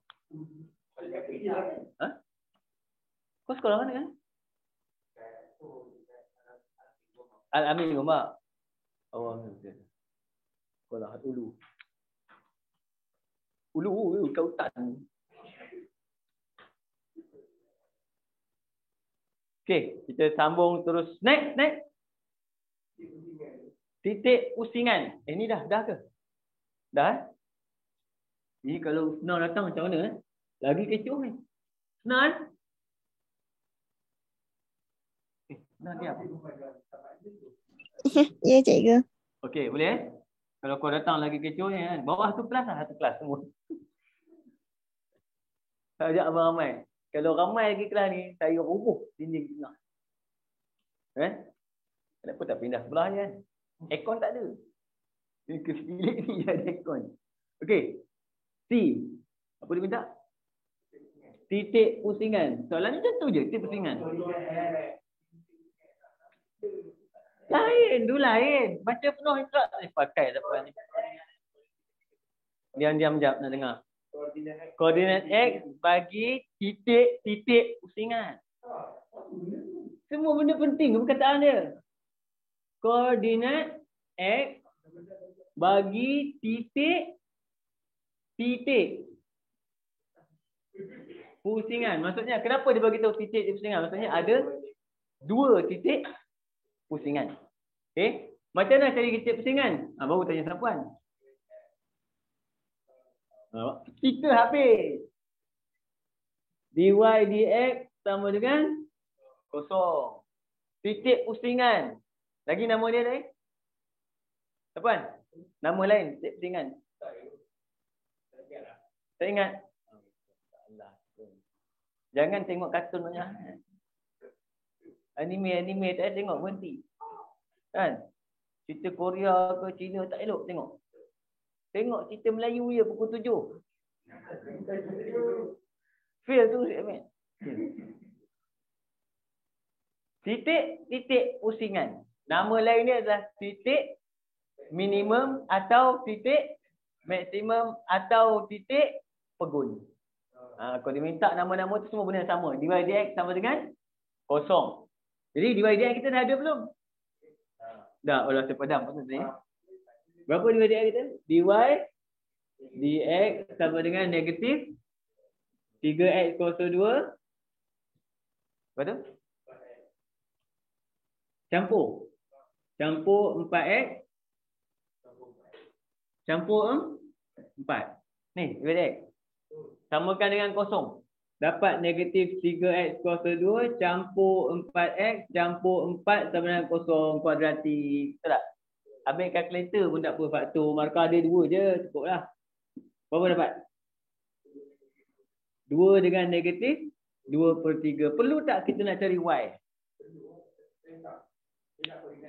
Ha? Kau sekolah mana kan? Al-Amin Rumah. Oh, betul. Sekolah Ulu. Ulu kat hutan. Okey, kita sambung terus. Next. Titik pusingan. Ni dah ke? Dah? Ni kalau Usna datang macam mana? Lagi kecoh ni. Usna? Usna dia apa? Ya, cikgu. Okey, boleh? Kalau kau datang lagi kecoh ni kan. Bawah tu kelas lah. Satu kelas semua. Ajak abang ramai. Kalau ramai lagi kelas ni, saya rubuh dinding tengah. Kan? Kenapa tak pindah sebelah je kan? Aircon tak ada. Ini bilik ni ada aircon. Okey. C. Apa dia minta? Titik pusingan. Soalan ni macam tu je. Titik pusingan. Lain. Dulu lain. Baca penuh instruct. Pakai siapa ni. Diam-diam jap nak dengar. Koordinat X bagi titik pusingan. Semua benda penting perkataan dia. Koordinat X bagi titik pusingan. Maksudnya kenapa dia bagi tahu titik pusingan? Maksudnya ada 2 titik pusingan. Okey? Macam mana cari titik pusingan? Baru tanya Sapuan. Kita habis. Dy dx sama dengan kosong. Titik pusingan. Lagi nama dia lain? Sapuan? Nama lain titik pusingan. Tak ingat? Jangan tengok kartun banyak. Anime tak tengok berhenti. Kan? Cerita Korea ke Cina tak elok tengok. Tengok cerita Melayu je pukul 7. Fail tu Amin. Titik pusingan. Nama lain dia adalah titik minimum atau titik maksimum atau titik pegun. Kalau diminta nama-nama tu semua benda yang sama. Dy dx sama dengan kosong. Jadi dy dx kita dah ada belum? Dah, Allah terpadam pasal ni. Berapa dy dx kita? Dy dx sama dengan negatif 3x kuasa 2. Apa tu? Campur 4x campur 4. Ni dy dx. Samakan dengan kosong. Dapat negatif 3x kuasa 2 campur 4x campur 4 sama dengan kosong kuadratik. Betul tak? Ambil kalkulator pun tak apa. Faktor markah dia 2 je. Cukup lah. Berapa dapat? 2 dengan negatif 2/3. Perlu tak kita nak cari y?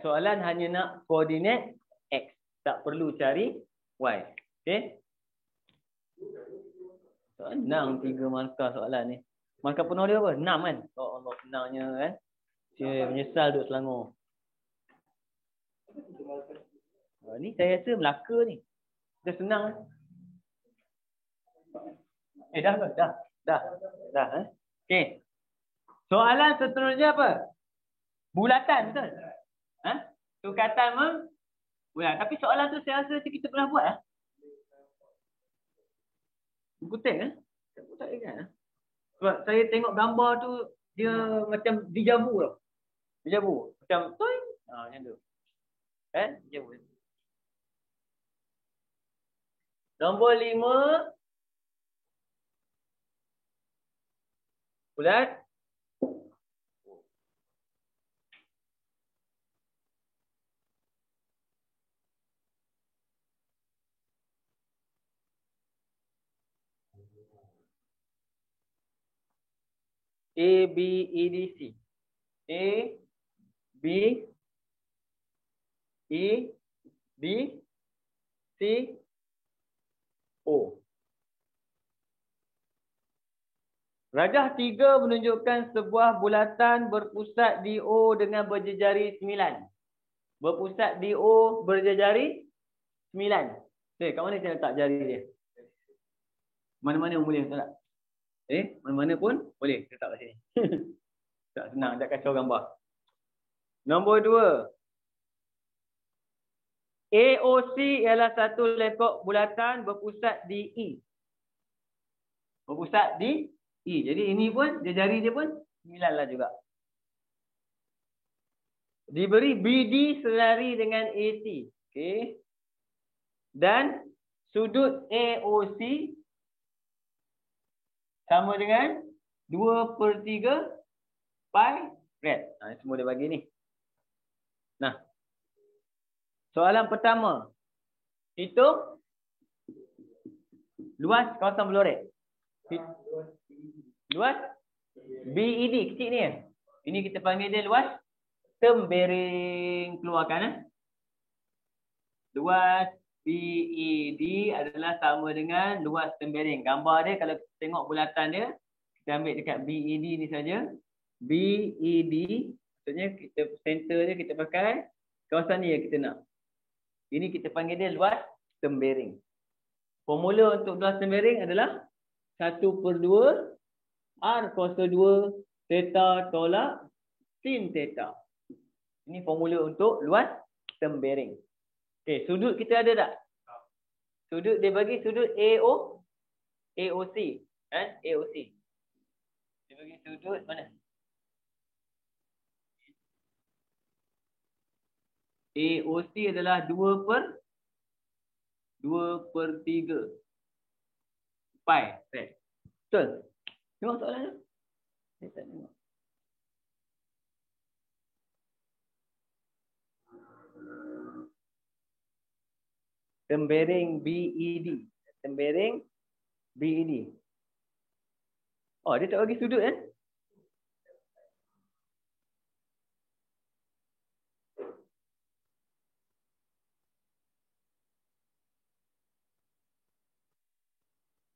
Soalan hanya nak koordinat x. Tak perlu cari y. Okey? Senang 3 markah soalan ni. Markah penuh dia apa? 6 kan? Oh Allah, senangnya kan? Saya menyesal duduk Selangor. Ni saya rasa Melaka ni. Dah senang kan? Dah ke? Dah. Okey. Soalan seterusnya apa? Bulatan, betul? Sukatan bulat. Tapi soalan tu saya rasa kita pernah buat lah. Butek kan? Tak ingat. Sebab saya tengok gambar tu dia macam dijabu tau. Dijabu. Macam toing. Macam tu. Kan? Dijabu. Nombor 5. Bulat. A, B, E, D, C. A, B, E, D, C, O. Rajah 3 menunjukkan sebuah bulatan berpusat di O dengan berjejari 9. Berpusat di O berjejari 9. Kat mana saya letak jari dia? Mana-mana boleh letak. Mana-mana pun boleh letak kat sini. Tak senang, tak kacau gambar. Nombor 2. AOC ialah satu lekuk bulatan berpusat di E. Berpusat di E. Jadi ini pun, jari dia pun 9 lah juga. Diberi BD selari dengan AC. Okey. Dan sudut AOC sama dengan 2/3 pi rad. Semua dia bagi ni. Nah. Soalan pertama. Hitung luas kawasan Blorek. Luas BED kecil ni. Ini kita panggil dia luas tembering. Keluarkan. Luas BED adalah sama dengan luas tembering. Gambar dia kalau kita tengok bulatan dia, kita ambil dekat BED ni saja. BED maksudnya kita center dia kita pakai kawasan ni yang kita nak. Ini kita panggil dia luas tembering. Formula untuk luas tembering adalah 1/2 R kuasa 2 theta tolak sin theta. Ini formula untuk luas tembering. Okey, sudut kita ada tak? Sudut dia bagi sudut AOC. AOC. Dia bagi sudut mana? AOC adalah 2/3 pi. Betul? Tengok soalan tu. Saya tak tengok. Tembering BED. Tembering BED. Oh, dia tak bagi sudut kan?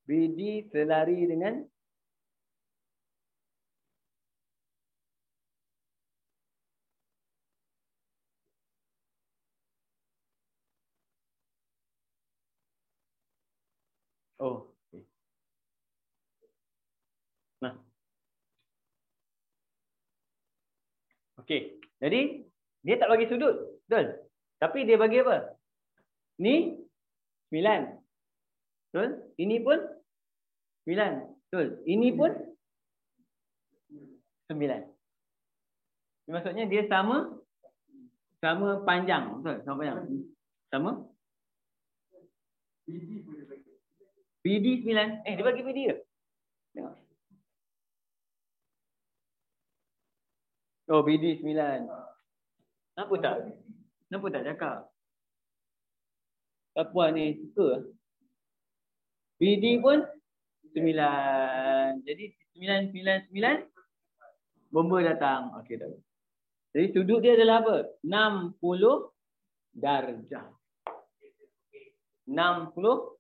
BD selari dengan okay. Nah. Okey. Jadi dia tak bagi sudut. Betul? Tapi dia bagi apa? Ni 9. Betul? Ini pun 9. Betul? Ini pun 9. Maksudnya dia sama panjang. Betul? Sama panjang. Sama? BD 9. Dia bagi BD ke? Tengok. Oh, BD 9. Kenapa tak cakap? Apa ni suka? BD pun 9. Jadi 9 bomba datang. Okey dah. Jadi sudut dia adalah apa? 60 darjah. 60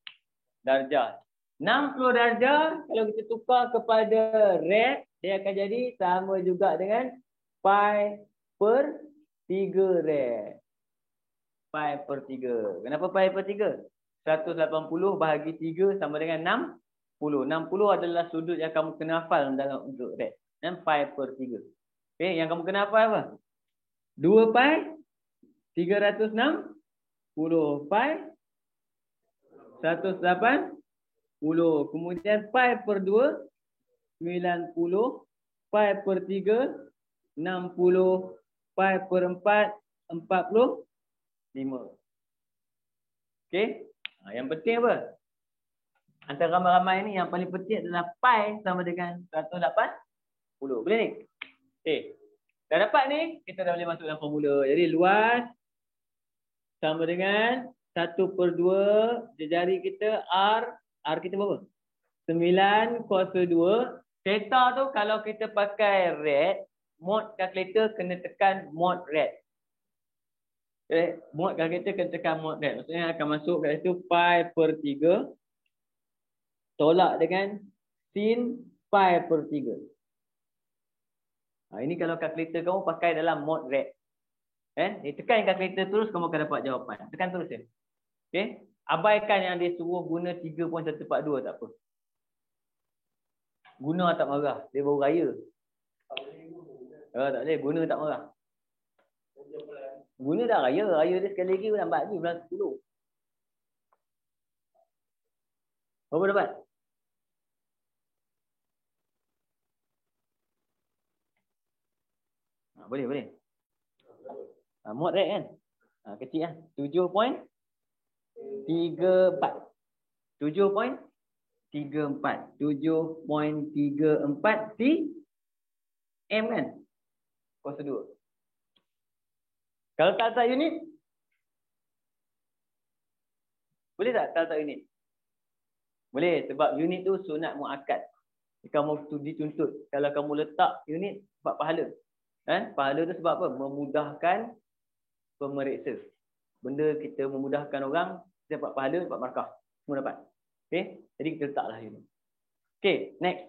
darjah. 60 darjah kalau kita tukar kepada rad, dia akan jadi sama juga dengan pi/3 rad. Pi/3. Kenapa pi/3? 180 bahagi 3 sama dengan 60. 60 adalah sudut yang kamu kena hafal dalam untuk rad. Dan pi/3. Okey, yang kamu kena hafal apa? 2 pi 360 pi 180. Kemudian pi/2 90, pi/3 60, pi/4 45. Okey. Yang penting apa? Antara ramai-ramai ni yang paling penting adalah pi sama dengan 180. Boleh ni? Okey. Dah dapat ni, kita dah boleh masuk dalam formula. Jadi luas sama dengan 1/2 jari kita R kita berapa? 9 kuasa 2. Theta tu kalau kita pakai rad, mod calculator kena tekan mod rad. Okay. Mod calculator kena tekan mod rad. Maksudnya akan masuk kat situ pi per 3 tolak dengan sin pi per 3. Ini kalau kalkulator kamu pakai dalam mod rad. Tekan kalkulator terus, kamu akan dapat jawapan. Tekan terus je. Okay. Abaikan yang dia suruh guna 3.142, tak apa. Guna tak marah. Dia baru raya. Tak boleh. Guna tak marah. Guna dah raya. Raya dia sekali lagi lambat ni. Bulan 10. Berapa dapat? Boleh. Mod rad kan? Kecil lah. 7.34. 7.34 cm kan? Kuasa 2. Kalau tak letak unit, boleh tak kalau tak unit? Boleh, sebab unit tu sunat muakkad. Kamu tu dituntut. Kalau kamu letak unit, sebab pahala. Pahala tu sebab apa? Memudahkan pemeriksa. Benda kita memudahkan orang, kita dapat pahala, dapat markah. Semua dapat. Okay? Jadi kita letaklah unit. Okay, next.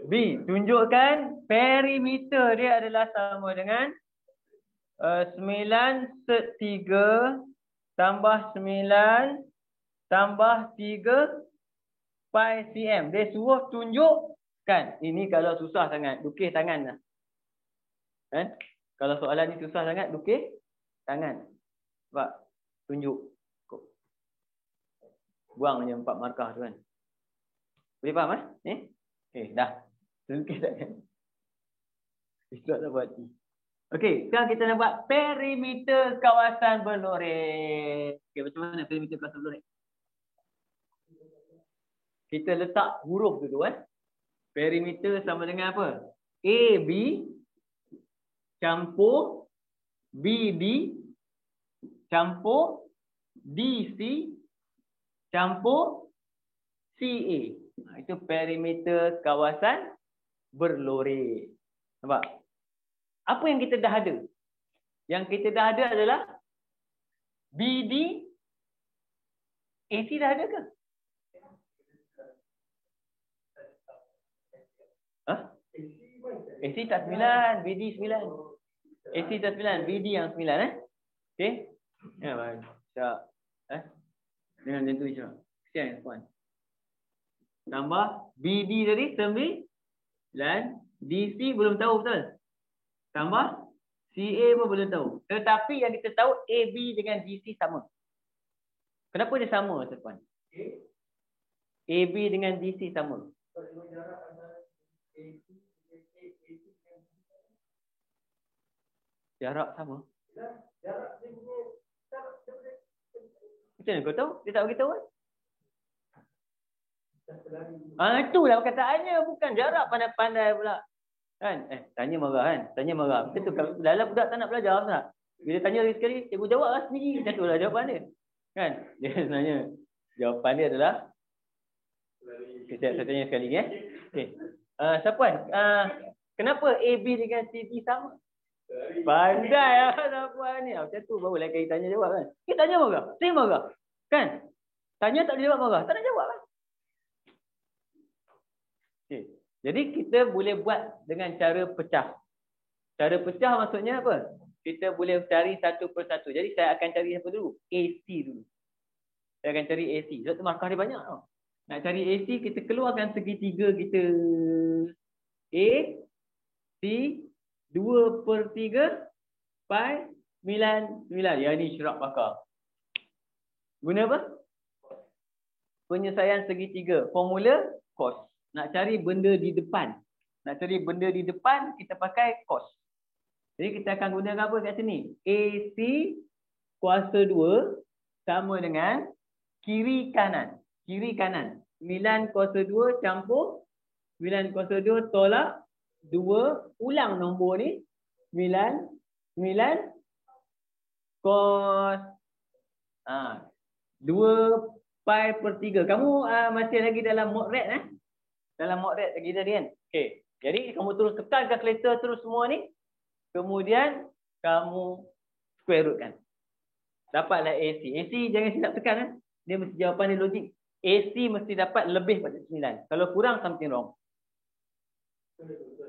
B. Tunjukkan perimeter dia adalah sama dengan 9 set 3 tambah 9 tambah 3 pi cm. Dia suruh tunjukkan. Ini kalau susah sangat, lukis tangan lah. Kalau soalan ni susah sangat, lukis tangan. Sebab tunjuk. Buang je 4 markah tu kan. Boleh faham ni? Okey, dah. Lukis tangan. Istirahat tak buat ni. Okey, sekarang kita nak buat perimeter kawasan berlorek. Okey, macam mana perimeter kawasan berlorek? Kita letak huruf tu kan. Perimeter sama dengan apa? AB campur BD campur DC campur CA. Itu perimeter kawasan berlorek. Nampak? Apa yang kita dah ada? Yang kita dah ada adalah BD. AC dah ada ke? AC tak 9, BD 9. AC tak 9, BD yang 9 Okey. Ya, baik. Tak. Dengan tentu je. Kesian puan. Tambah BD tadi 9, DC belum tahu betul. Tambah CA pun belum tahu. Tetapi yang kita tahu AB dengan DC sama. Kenapa dia sama, tuan? AB dengan DC sama. Jarak sama. Macam mana kau tahu? Dia tak beritahu kan? Itulah perkataannya. Bukan jarak pandai-pandai pula. Kan? Tanya marah kan? Tanya marah. Betul tu. Dalam budak tak nak belajar tak? Bila tanya lagi sekali, cikgu jawab lah sendiri. Macam tu lah jawapan dia. Kan? Dia sebenarnya jawapan dia adalah saya tanya sekali Okay. Sapuan, kenapa AB dengan CD sama? Pandai lah Sapuan ni. Macam tu barulah kita tanya jawab kan. Kita tanya marah. Saya marah. Kan? Tanya tak boleh jawab marah. Tak nak jawab kan? Okay. Jadi kita boleh buat dengan cara pecah. Cara pecah maksudnya apa? Kita boleh cari satu persatu. Jadi saya akan cari apa dulu? AC dulu. Saya akan cari AC. Sebab tu markah dia banyak tau. Nak cari AC, kita keluarkan segitiga kita. A, C, 2/3, pi, 9. Yang ni syarat pakar. Guna apa? Penyelesaian segitiga. Formula cos. Nak cari benda di depan. Nak cari benda di depan, kita pakai cos. Jadi kita akan gunakan apa kat sini? AC kuasa 2 sama dengan kiri kanan. Kiri kanan. 9 kuasa 2 campur 9 kuasa 2 tolak 2. Ulang nombor ni. 9, 9, cos 2 pi per 3. Kamu masih lagi dalam mod red Dalam mod red lagi tadi kan. Okey. Jadi kamu terus tekan kalkulator terus semua ni. Kemudian kamu square root kan. Dapatlah AC. AC jangan silap tekan Dia mesti jawapan dia logik. AC mesti dapat lebih pada 9. Kalau kurang something wrong.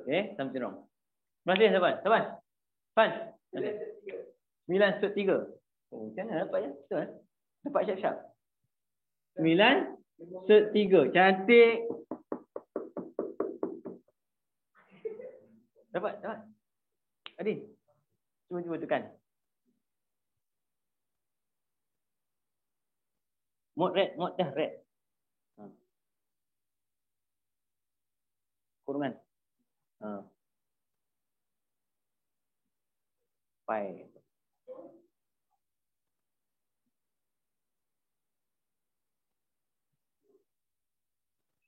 Okay, something wrong. Masih Saban? Fan? 9/3. Oh, macam mana dapat betul Dapat siap-siap. 9/3. Cantik. Dapat. Adi. Cuba tekan. Mod dah red. Kurungan. Pi.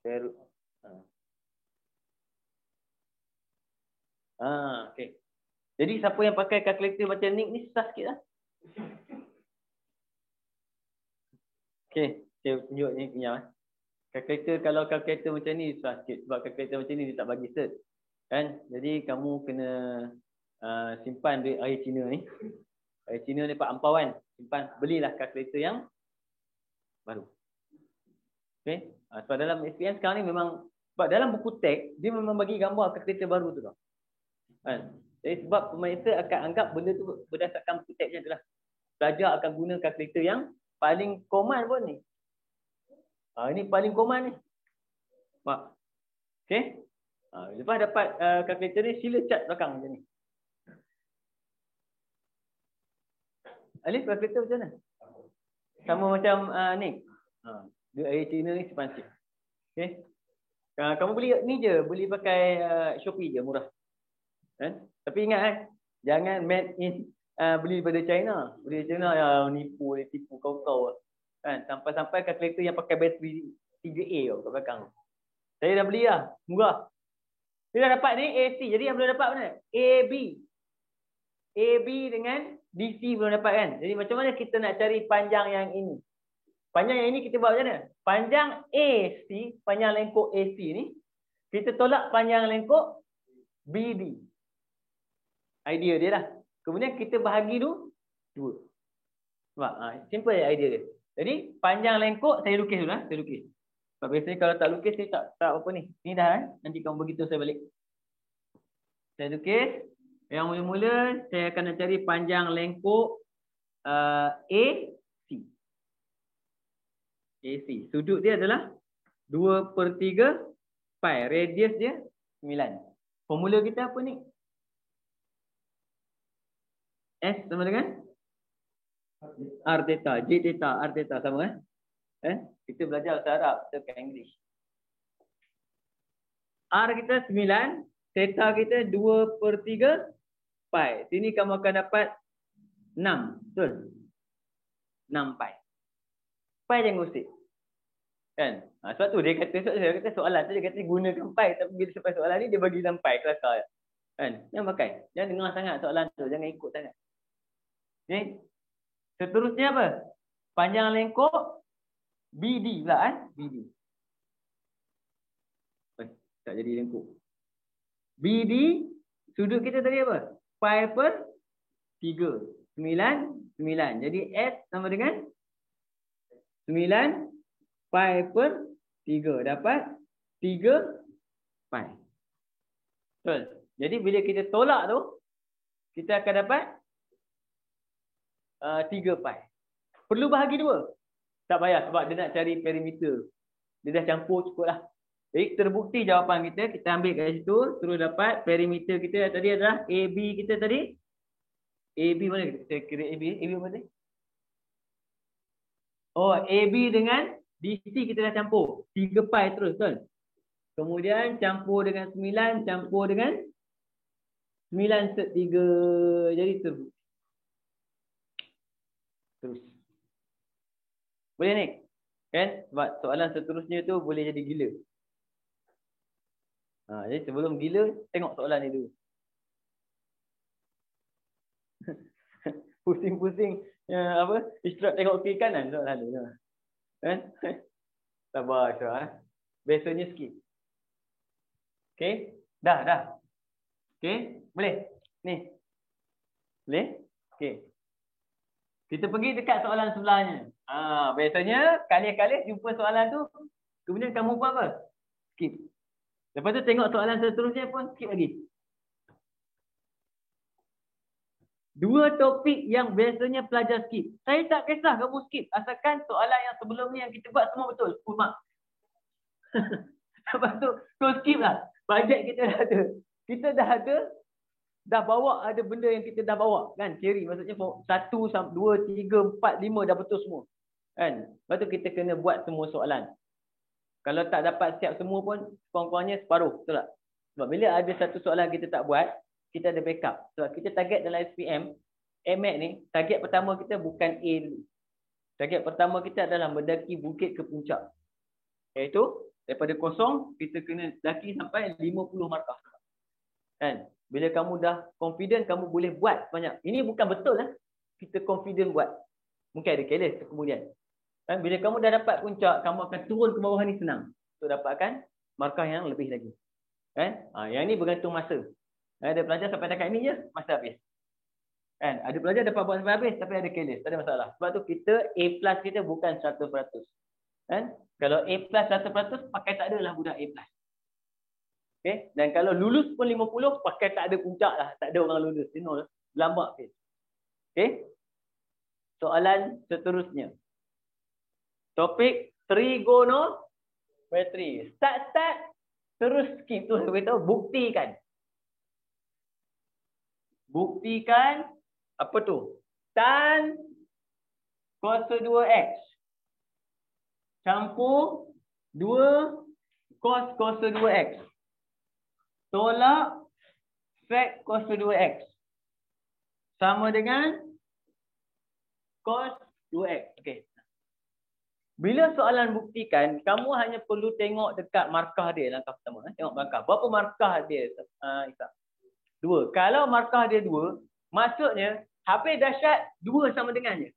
Share. Okey. Jadi siapa yang pakai kalkulator macam ni susah sikit lah. Okey, saya tunjuk ni pinjam Kalkulator, kalau kalkulator macam ni susah sikit sebab kalkulator macam ni dia tak bagi cert. Kan? Jadi kamu kena simpan duit air Cina ni. Air Cina ni dapat ampauan. Simpan, belilah kalkulator yang baru. Okey. Sebab dalam SPM sekarang ni memang, sebab dalam buku teks dia memang bagi gambar kalkulator baru tu tau. Kan? Jadi sebab pemerintah akan anggap benda tu berdasarkan buku teks je tu lah. Pelajar akan guna kalkulator yang paling common pun ni. Ini paling common ni. Nampak? Okey. Lepas dapat kalkulator ni, sila cat belakang macam ni. Alif, kalkulator macam mana? Sama macam ni. Dia air Cina ni sepansip. Okey. Kamu beli ni je, beli pakai Shopee je, murah. Kan? Tapi ingat jangan made in beli daripada China. Beli China tipu kau. Kan? Sampai kalkulator yang pakai bateri 3A kat belakang. Saya dah beli lah, murah. Saya dah dapat ni AC. Jadi yang belum dapat mana? AB dengan DC belum dapat kan? Jadi macam mana kita nak cari panjang yang ini? Panjang yang ini kita buat macam mana? Panjang AC, panjang lengkuk AC ni, kita tolak panjang lengkuk BD. Idea dia lah. Kemudian kita bahagi dulu 2. Nampak? Simple idea dia. Jadi panjang lengkuk saya lukis dulu saya lukis. Sebab biasanya kalau tak lukis saya tak apa ni. Ni dah nanti kamu beritahu saya balik. Saya lukis. Yang mula-mula saya akan nak cari panjang lengkuk AC. Sudut dia adalah 2/3 pi. Radius dia 9. Formula kita apa ni? S sama dengan R theta, J theta, R theta sama Kita belajar bahasa Arab, kita ke English. R kita 9, theta kita 2/3 pi. Sini kamu akan dapat 6, betul? 6 pi. Pi jangan usik. Kan? Sebab tu dia kata soalan tu dia kata gunakan pi, tapi bila sampai soalan ni dia bagi 6 pi kelakar. Kan? Jangan pakai. Jangan dengar sangat soalan tu, jangan ikut sangat. Okay. Seterusnya apa? Panjang lengkuk BD pula BD. Tak jadi lengkuk. BD sudut kita tadi apa? Pi per 3. 9. Jadi S sama dengan 9 pi per 3. Dapat 3 pi. Betul. Jadi bila kita tolak tu, kita akan dapat 3 pi. Perlu bahagi 2? Tak payah sebab dia nak cari perimeter. Dia dah campur cukup lah. Jadi terbukti jawapan kita. Kita ambil kat situ. Terus dapat perimeter kita tadi adalah AB kita tadi. AB mana kita kira AB? AB apa tadi? Oh, AB dengan DC kita dah campur. 3 pi terus kan? Kemudian campur dengan 9. Campur dengan 9/3. Jadi terbukti. Terus. Boleh ni? Kan? Sebab soalan seterusnya tu boleh jadi gila. Jadi sebelum gila, tengok soalan ni dulu. Pusing-pusing apa? Istirahat tengok kiri kanan tak lalu. Kan? Sabar Syah. Besoknya skip. Okey? Dah. Okey? Boleh? Ni. Boleh? Okey. Kita pergi dekat soalan sebelahnya. Biasanya kali-kali jumpa soalan tu, kemudian kamu buat apa? Skip. Lepas tu tengok soalan seterusnya pun skip lagi. Dua topik yang biasanya pelajar skip. Saya tak kisah kamu skip. Asalkan soalan yang sebelum ni yang kita buat semua betul. Full mark. Lepas tu, kau skip lah. Bajet kita dah ada. Kita dah bawa ada benda yang kita dah bawa. Kan? Teori. Maksudnya 1, 2, 3, 4, 5 dah betul semua. Kan? Lepas tu kita kena buat semua soalan. Kalau tak dapat siap semua pun, kurang-kurangnya separuh. Betul tak? Sebab bila ada satu soalan kita tak buat, kita ada backup. Sebab kita target dalam SPM, AMAT ni, target pertama kita bukan A dulu. Target pertama kita adalah mendaki bukit ke puncak. Iaitu, daripada kosong, kita kena daki sampai 50 markah. Kan? Bila kamu dah confident, kamu boleh buat banyak. Ini bukan betul lah. Kita confident buat. Mungkin ada careless kemudian. Kan? Bila kamu dah dapat puncak, kamu akan turun ke bawah ni senang. Untuk dapatkan markah yang lebih lagi. Kan? Yang ni bergantung masa. Ada pelajar sampai dekat ni je, masa habis. Kan? Ada pelajar dapat buat sampai habis, tapi ada careless. Tak ada masalah. Sebab tu kita, A+ kita bukan 100%. Kan? Kalau A+ 100%, pakai tak adalah budak A+. Okay? Dan kalau lulus pun 50, pakai tak ada puncak lah. Tak ada orang lulus. Lambak. Okay? Soalan seterusnya. Topik trigonometri. Start. Terus skip tu. Saya beritahu, buktikan. Buktikan. Apa tu? Tan cos 2x. Campur 2 cos 2x. Tolak sec cos 2x. Sama dengan cos 2x. Okey. Bila soalan buktikan, kamu hanya perlu tengok dekat markah dia langkah pertama. Tengok markah. Berapa markah dia? Isa. 2. Kalau markah dia 2, maksudnya habis dahsyat 2 sama dengannya.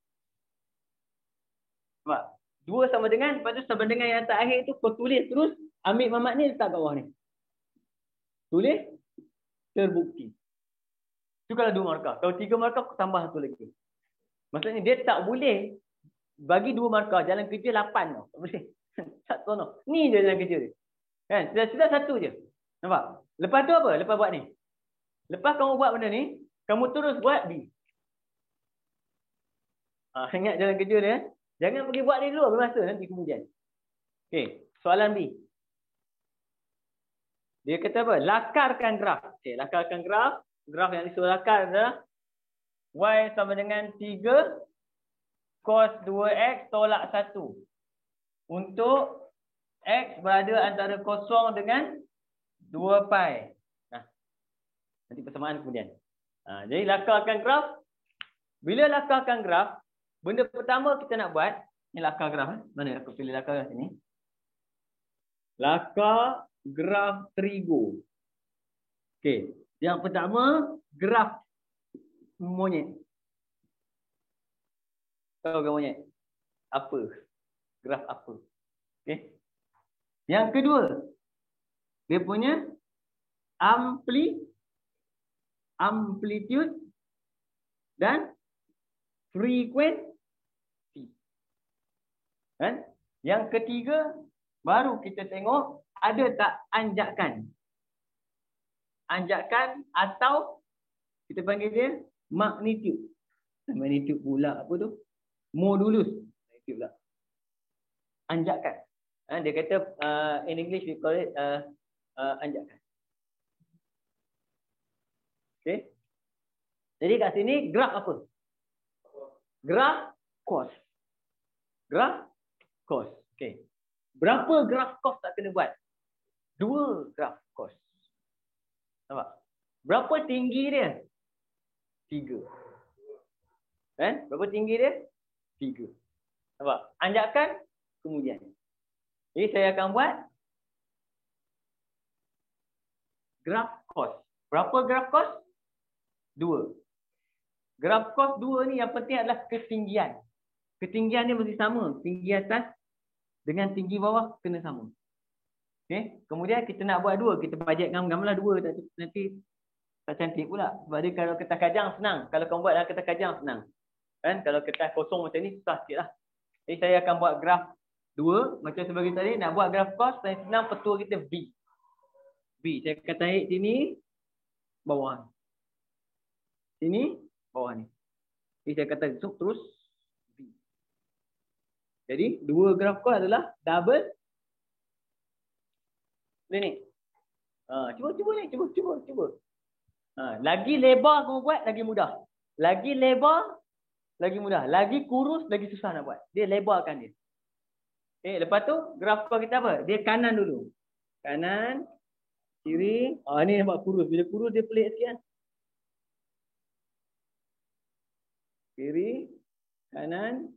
Sebab 2 sama dengan, lepas tu sama dengan yang terakhir tu kau tulis terus, ambil mamat ni letak kat bawah ni. Tulis terbukti. Itu kalau 2 markah. Kalau 3 markah, aku tambah satu lagi. Maksudnya dia tak boleh bagi 2 markah. Jalan kerja 8 tau. Tak boleh. Tak tahu. Ni je jalan kerja dia. Kan? Sudah satu je. Nampak? Lepas tu apa? Lepas buat ni. Lepas kamu buat benda ni, kamu terus buat B. Ingat jalan kerja dia. Jangan pergi buat ni dulu. Bermasa nanti kemudian. Okey. Soalan B. Dia kata apa? Lakarkan graf. Okey, lakarkan graf. Graf yang disuruh lakar adalah Y sama dengan 3 cos 2x tolak 1. Untuk X berada antara 0 dengan 2 pi. Nanti persamaan kemudian. Jadi lakarkan graf. Bila lakarkan graf, benda pertama kita nak buat, ni lakar graf. Mana aku pilih lakar graf sini. Lakar graf trigo. Okey. Yang pertama, graf monyet. Tahu ke monyet? Apa? Graf apa? Okey. Yang kedua, dia punya amplitude dan frekuensi. Kan? Yang ketiga, baru kita tengok ada tak anjakan. Anjakan atau kita panggil dia magnitude. Magnitude pula apa tu? Modulus. Magnitude pula. Anjakan. Dia kata in English we call it anjakan. Okay. Jadi kat sini graf apa? Graf cos. Graf cos. Okay. Berapa graf cos tak kena buat? 2 graf cos. Nampak? Berapa tinggi dia? 3. Kan? Berapa tinggi dia? 3. Nampak? Anjakan kemudian. Jadi saya akan buat graf cos. Berapa graf cos? 2. Graf cos 2 ni yang penting adalah ketinggian. Ketinggian dia mesti sama. Tinggi atas dengan tinggi bawah kena sama. Okey. Kemudian kita nak buat 2. Kita bajet ngam-ngam lah 2. Nanti tak cantik pula. Sebab dia kalau kertas kajang senang. Kalau kau buat dalam kertas kajang senang. Kan? Kalau kertas kosong macam ni susah sikit lah. Jadi saya akan buat graf 2. Macam sebagai tadi. Nak buat graf cos. Paling senang petua kita V. V. Saya akan tarik sini. Bawah. Sini. Bawah ni. Jadi saya kata terus V. Jadi 2 graf cos adalah double. Ni. Cuba ni. Cuba. Lagi lebar kamu buat, lagi mudah. Lagi lebar, lagi mudah. Lagi kurus, lagi susah nak buat. Dia lebarkan dia. Lepas tu, graf cos kita apa? Dia kanan dulu. Kanan, kiri. Ni nampak kurus. Bila kurus, dia pelik sikit kan? Kiri, kanan,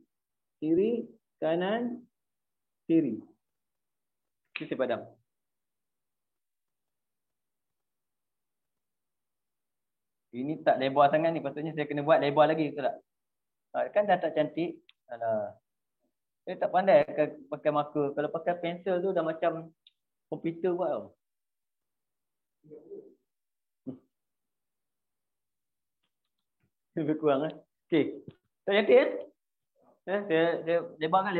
kiri, kanan, kiri. Kita padam. Ini tak lebar sangat ni. Patutnya saya kena buat lebar lagi. Betul tak? Kan dah tak cantik. Alah. Saya tak pandai pakai marker. Kalau pakai pensel tu dah macam komputer buat tau. Lebih kurang lah. Okey. Tak cantik kan? Saya lebarkan.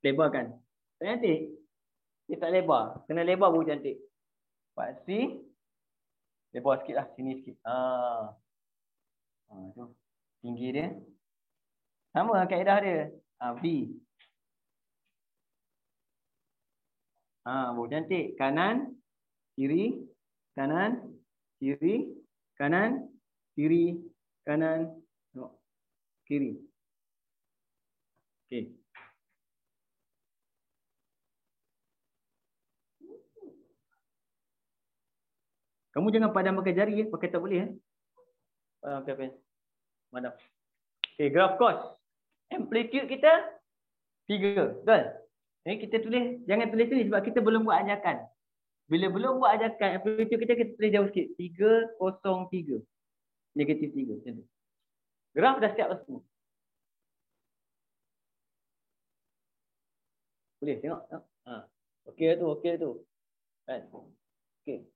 Lebarkan. Tak cantik. Dia tak lebar. Kena lebar baru cantik. Paksi. Lebar sikit lah. Sini sikit. Tu. Tinggi dia. Sama kaedah dia. V. Baru cantik. Kanan. Kiri. Kanan. Kiri. Kanan. Kiri. Kanan. Kiri. Okey. Kamu jangan padam pakai jari. Pakai tak boleh. Padam pakai pen. Padam. Okey, graf cos. Amplitude kita 3. Betul? Jadi kita tulis. Jangan tulis ni sebab kita belum buat ajakan. Bila belum buat ajakan, amplitude kita tulis jauh sikit. 303. Negatif 3. Macam tu. Graf dah siap semua. Boleh tengok. Okey tu. Kan? Okey.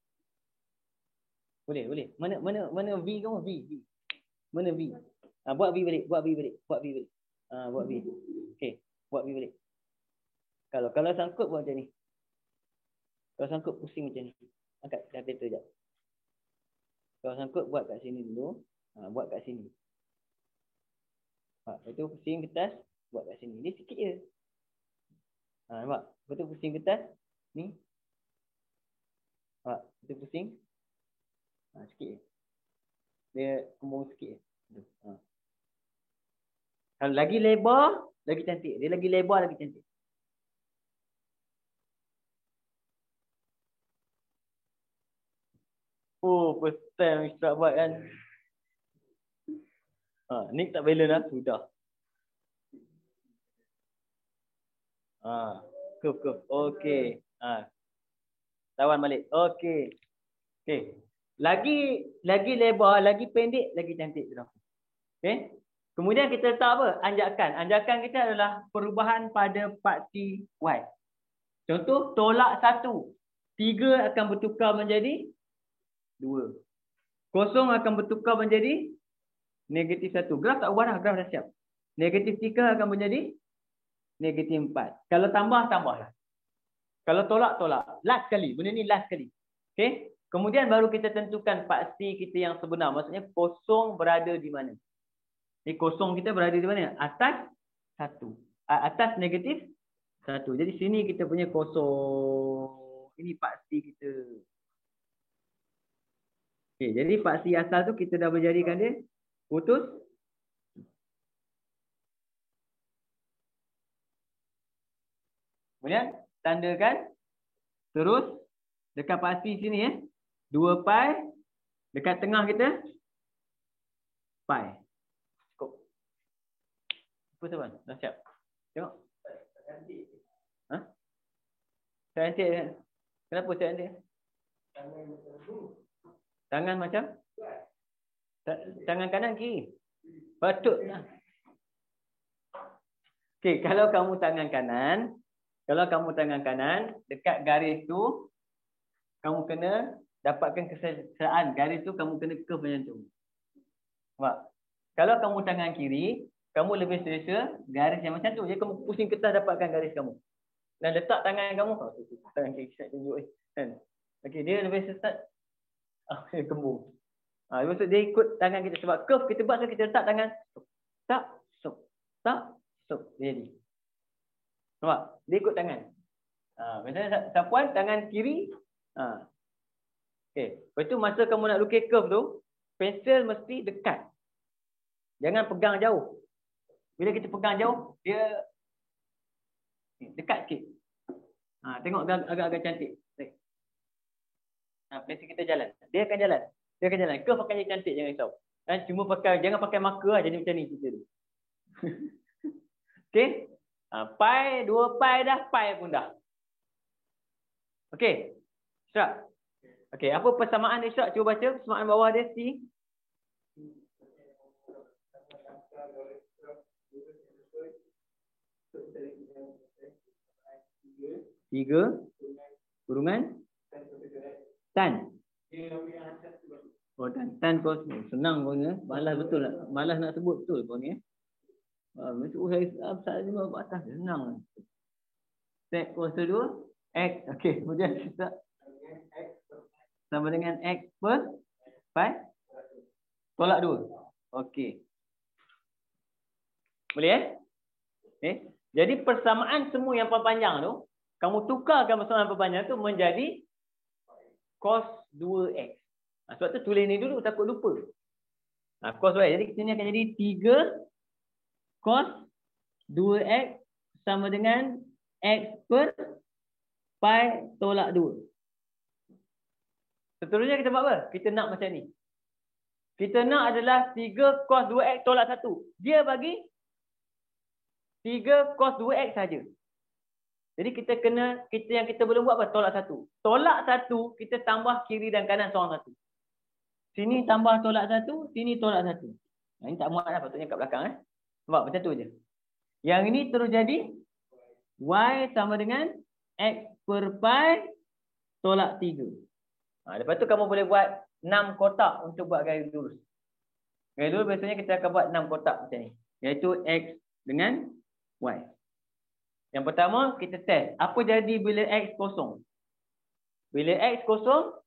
Boleh. Mana V kamu? V. Mana V? Buat V balik. Buat V. Okey, buat V balik. Kalau sangkut buat macam ni. Kalau sangkut pusing macam ni. Angkat kalkulator jap. Kalau sangkut buat kat sini dulu. Buat kat sini. Lepas tu pusing kertas, buat kat sini. Ni sikit je. Nampak? Lepas tu pusing kertas. Ni. Nampak? Lepas tu pusing. Sikit je. Dia kembung sikit je. Kalau lagi lebar, lagi cantik. Dia lagi lebar, lagi cantik. First time Ustaz buat kan. Ni tak balance lah. Sudah. Curve. Okey. Tawan balik. Okey. Lagi lebar, lagi pendek, lagi cantik. Okey. Kemudian kita letak apa? Anjakan. Anjakan kita adalah perubahan pada paksi Y. Contoh, tolak 1. 3 akan bertukar menjadi 2. Kosong akan bertukar menjadi negatif 1. Graf tak ubah dah. Graf dah siap. Negatif 3 akan menjadi negatif 4. Kalau tambahlah. Kalau tolak. Last kali. Benda ni last kali. Okey. Kemudian baru kita tentukan paksi kita yang sebenar. Maksudnya kosong berada di mana. Ni kosong kita berada di mana? Atas 1. Atas negatif 1. Jadi sini kita punya kosong. Ini paksi kita. Okey, jadi paksi asal tu kita dah berjadikan dia putus. Kemudian tandakan. Terus dekat paksi sini 2 pi. Dekat tengah kita pi. Apa tuan? Dah siap. Tengok. Cantik. Kenapa cantik? Tangan macam? Tangan kanan kiri. Patutlah. Okey, kalau kamu tangan kanan, dekat garis tu kamu kena dapatkan kesesaan. Garis tu kamu kena curve macam tu. Nampak? Kalau kamu tangan kiri, kamu lebih selesa garis yang macam tu. Jadi kamu pusing ke atas dapatkan garis kamu. Dan letak tangan kamu. Tangan kiri saya tunjuk kan. Okey, dia lebih sesat. Dia kembung. Lepas tu dia ikut tangan kita. Sebab curve kita buat tu kita letak tangan. Tak, stop. Tak, stop. Dia jadi. Nampak? Dia ikut tangan. Misalnya sapuan tangan kiri. Okey. Lepas tu masa kamu nak lukis curve tu, pensel mesti dekat. Jangan pegang jauh. Bila kita pegang jauh, dia dekat sikit. Tengok agak-agak cantik. Pensel kita jalan. Dia akan jalan. Curve akan jadi cantik, jangan risau. Jangan pakai marker lah, jadi macam ni kita tu. Okey. Pi, 2 pi dah, pi pun dah. Okey. Isyak. Okey, apa persamaan dia, Isyak? Cuba baca persamaan bawah dia, C. 3 kurungan tan. Tan kos senang kau ni. Malas betul lah. Malas nak sebut betul kau ni. Saya cuma atas senang. Sek kuasa 2 X. Okey, kemudian kita sama dengan X per pi tolak 2. Okey. Boleh Jadi persamaan semua yang panjang tu, kamu tukarkan persamaan panjang tu menjadi cos 2x. Sebab tu tulis ni dulu, takut lupa. Cos 2x. Jadi sini akan jadi 3 cos 2x sama dengan x per pi tolak 2. Seterusnya kita buat apa? Kita nak macam ni. Kita nak adalah 3 cos 2x tolak 1. Dia bagi 3 cos 2x saja. Jadi yang kita belum buat apa? Tolak 1. Tolak 1 kita tambah kiri dan kanan seorang satu. Sini tambah tolak 1, sini tolak 1. Ini tak muat lah, patutnya kat belakang Sebab macam tu je. Yang ini terus jadi y sama dengan x per pi tolak 3. Lepas tu kamu boleh buat 6 kotak untuk buat garis lurus. Garis lurus biasanya kita akan buat 6 kotak macam ni. Iaitu x dengan y. Yang pertama kita test. Apa jadi bila x kosong? Bila x kosong,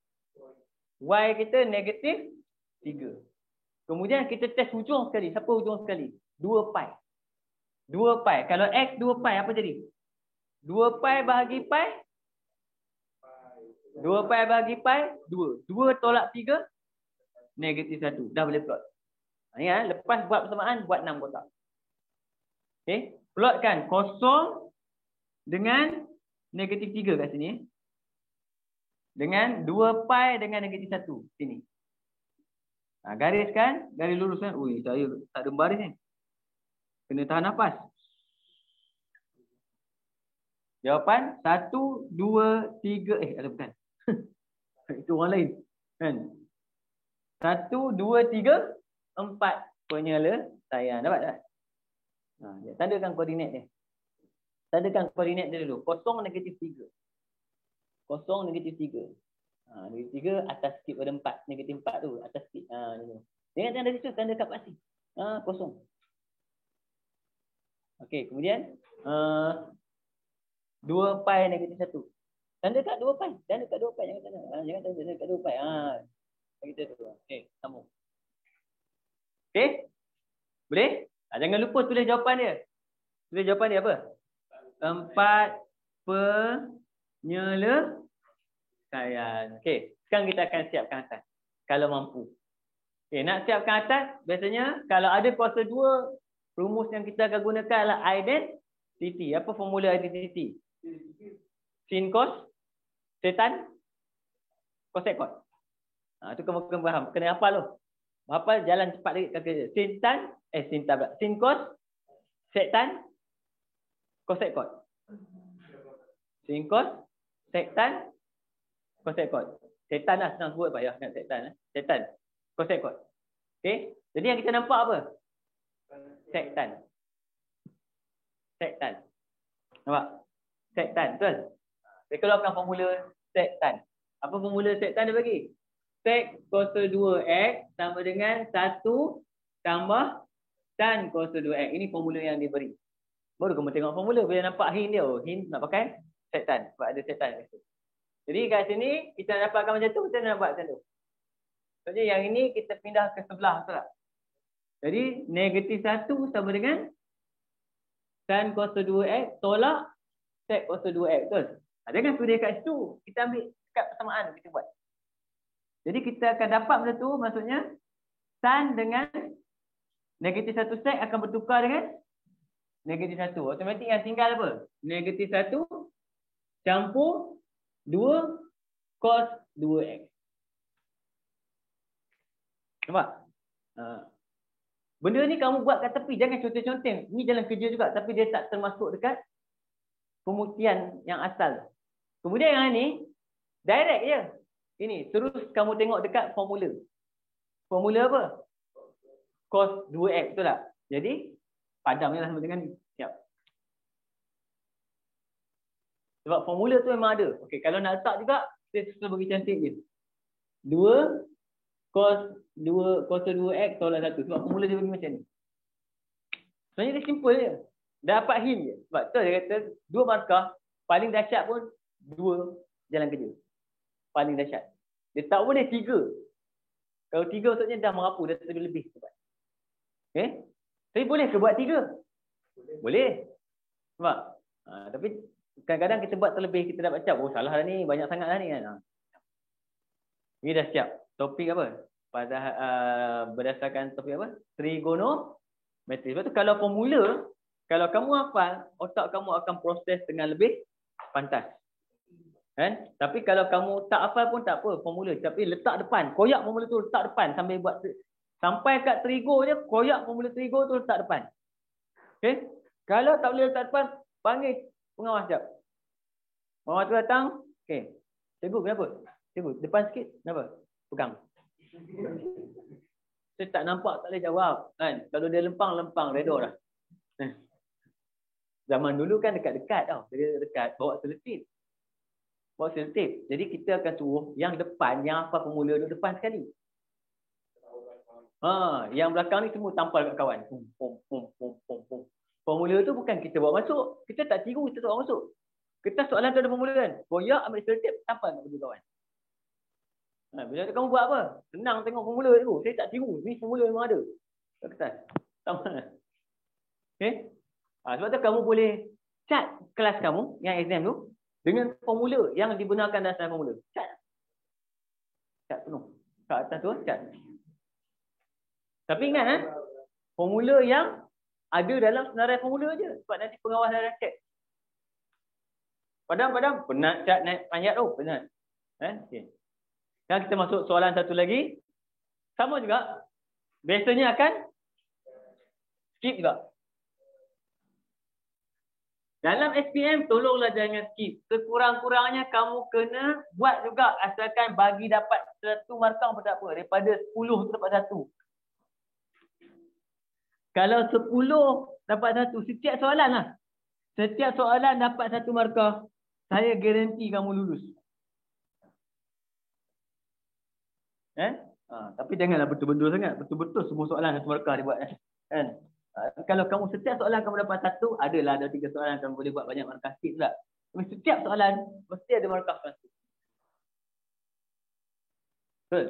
y kita negatif 3. Kemudian kita test hujung sekali. Siapa hujung sekali? 2 pi. 2 pi. Kalau x 2 pi apa jadi? 2 pi bahagi pi? 2 pi bahagi pi? 2. 2 tolak 3? Negatif 1. Dah boleh plot. Lepas buat persamaan, buat 6 kotak. Okay. Plotkan kosong dengan negatif 3 kat sini. Dengan 2 pi dengan negatif 1. Sini. Gariskan. Garis luruskan. Ui, saya tak ada baris ni. Kena tahan nafas. Jawapan 1, 2, 3. Ada bukan. Itu orang lain. Kan? 1, 2, 3, 4. Penyelesaian. Dapat tak? Tandakan koordinat dia. Tandakan koordinat dia dulu. Kosong negatif 3. Kosong negatif 3. Negatif 3 atas sikit pada 4. Negatif 4 tu atas sikit. Jangan tanda situ. Tanda kat pasti. Kosong. Okey. Kemudian 2 pi negatif 1. Tanda kat 2 pi. Tanda kat 2 pi. Jangan tanda. Jangan tanda kat 2 pi. Kita tu. Okey. Sambung. Okey. Boleh? Jangan lupa tulis jawapan dia. Tulis jawapan dia apa? 4 penyelesaian. Okey. Sekarang kita akan siapkan atas. Kalau mampu. Okey. Nak siapkan atas. Biasanya kalau ada kuasa 2. Rumus yang kita akan gunakan adalah identity. Apa formula identity? Sin cos. Setan. Cosec cos. Itu kamu kena faham. Kena hafal tu. Hafal jalan cepat lagi. Sin cos. Setan. Cosec cos. Sin cos. Setan. Cosec cos. Setan lah senang sebut Pak ya. Setan. Setan. Cosec cos. Okey. Jadi yang kita nampak apa? Sektan. Sektan. Nampak? Sektan, betul? Dia keluarkan formula sektan. Apa formula sektan dia bagi? Sek kuasa 2X sama dengan 1 tambah tan kuasa 2X. Ini formula yang dia beri. Baru kamu tengok formula. Bila nampak hint dia, oh, hint nak pakai sektan. Sebab ada sektan. Jadi kat sini, kita nak dapatkan macam tu, kita nak buat macam tu. Jadi yang ini kita pindah ke sebelah, betul tak? Jadi negatif 1 sama dengan tan kuasa 2X tolak sek kuasa 2X, betul? Jangan tulis kat situ. Kita ambil kat persamaan kita buat. Jadi kita akan dapat macam tu, maksudnya tan dengan negatif 1 sek akan bertukar dengan negatif 1. Automatik yang tinggal apa? Negatif 1 campur 2 cos 2X. Nampak? Benda ni kamu buat kat tepi. Jangan conteng-conteng. Ni jalan kerja juga. Tapi dia tak termasuk dekat pembuktian yang asal. Kemudian yang ni, direct je. Ini, terus kamu tengok dekat formula. Formula apa? Cos 2X, betul tak? Jadi, padam je lah sama dengan ni. Siap. Sebab formula tu memang ada. Okey, kalau nak letak juga, saya susul bagi cantik je. 2 cos 2 kuasa 2X tolak 1. Sebab formula dia bagi macam ni. Sebenarnya dia simple je. Dapat hint je. Sebab tu dia kata 2 markah, paling dahsyat pun 2 jalan kerja. Paling dahsyat. Dia tak boleh 3. Kalau 3 maksudnya dah merapu, dah lebih. Okay? Tapi boleh ke buat 3? Boleh. Sebab tapi kadang-kadang kita buat terlebih, kita dapat cap. Oh salah dah ni, banyak sangat dah ni kan. Ini dah siap. Topik apa? Pada berdasarkan topik apa? Trigonometri. Sebab tu kalau formula, kalau kamu hafal, otak kamu akan proses dengan lebih pantas. Kan? Tapi kalau kamu tak hafal pun tak apa, formula. Tapi letak depan. Koyak formula tu letak depan sambil buat. Sampai kat trigo je, koyak formula trigo tu letak depan. Okay? Kalau tak boleh letak depan, panggil pengawas sekejap. Pengawas tu datang. Okay. Cikgu kenapa? Cikgu, depan sikit. Kenapa? Pegang. Saya tak nampak, tak boleh jawab. Kan? Kalau dia lempang, redor dah. Zaman dulu kan dekat-dekat tau. Dia dekat, bawa selotip. Jadi kita akan suruh yang depan, yang hafal formula duduk depan sekali. Yang belakang ni semua tampal kat kawan. Formula tu bukan kita bawa masuk. Kita tak tiru, kita bawa masuk. Kita soalan tu ada formula kan. Koyak, ambil selotip, tampal kat kawan. Bila kamu buat apa? Senang tengok formula tu. Saya tak tiru. Ni formula memang ada. Kat kertas. Tampal. Okay? Sebab tu kamu boleh cat kelas kamu, yang exam tu, dengan formula yang dibenarkan dasar formula. Cat penuh. Kat atas tu, cat. Tapi ingat formula yang ada dalam senarai formula je. Sebab nanti pengawas dah check. Padam. Penat cat naik panjat tu. Penat. Okay. Dan kita masuk soalan satu lagi. Sama juga. Biasanya akan skip juga. Dalam SPM, tolonglah jangan skip. Sekurang-kurangnya kamu kena buat juga. Asalkan bagi dapat 1 markah pun tak apa. Daripada 10 tu dapat 1. Kalau 10 dapat 1. Setiap soalan lah. Setiap soalan dapat 1 markah. Saya garanti kamu lulus. Tapi janganlah betul-betul sangat. Betul-betul semua soalan 1 markah dia buat. Kan? Kalau kamu setiap soalan kamu dapat 1, adalah ada 3 soalan kamu boleh buat banyak markah sikit pula. Tapi setiap soalan mesti ada markah 1. Betul?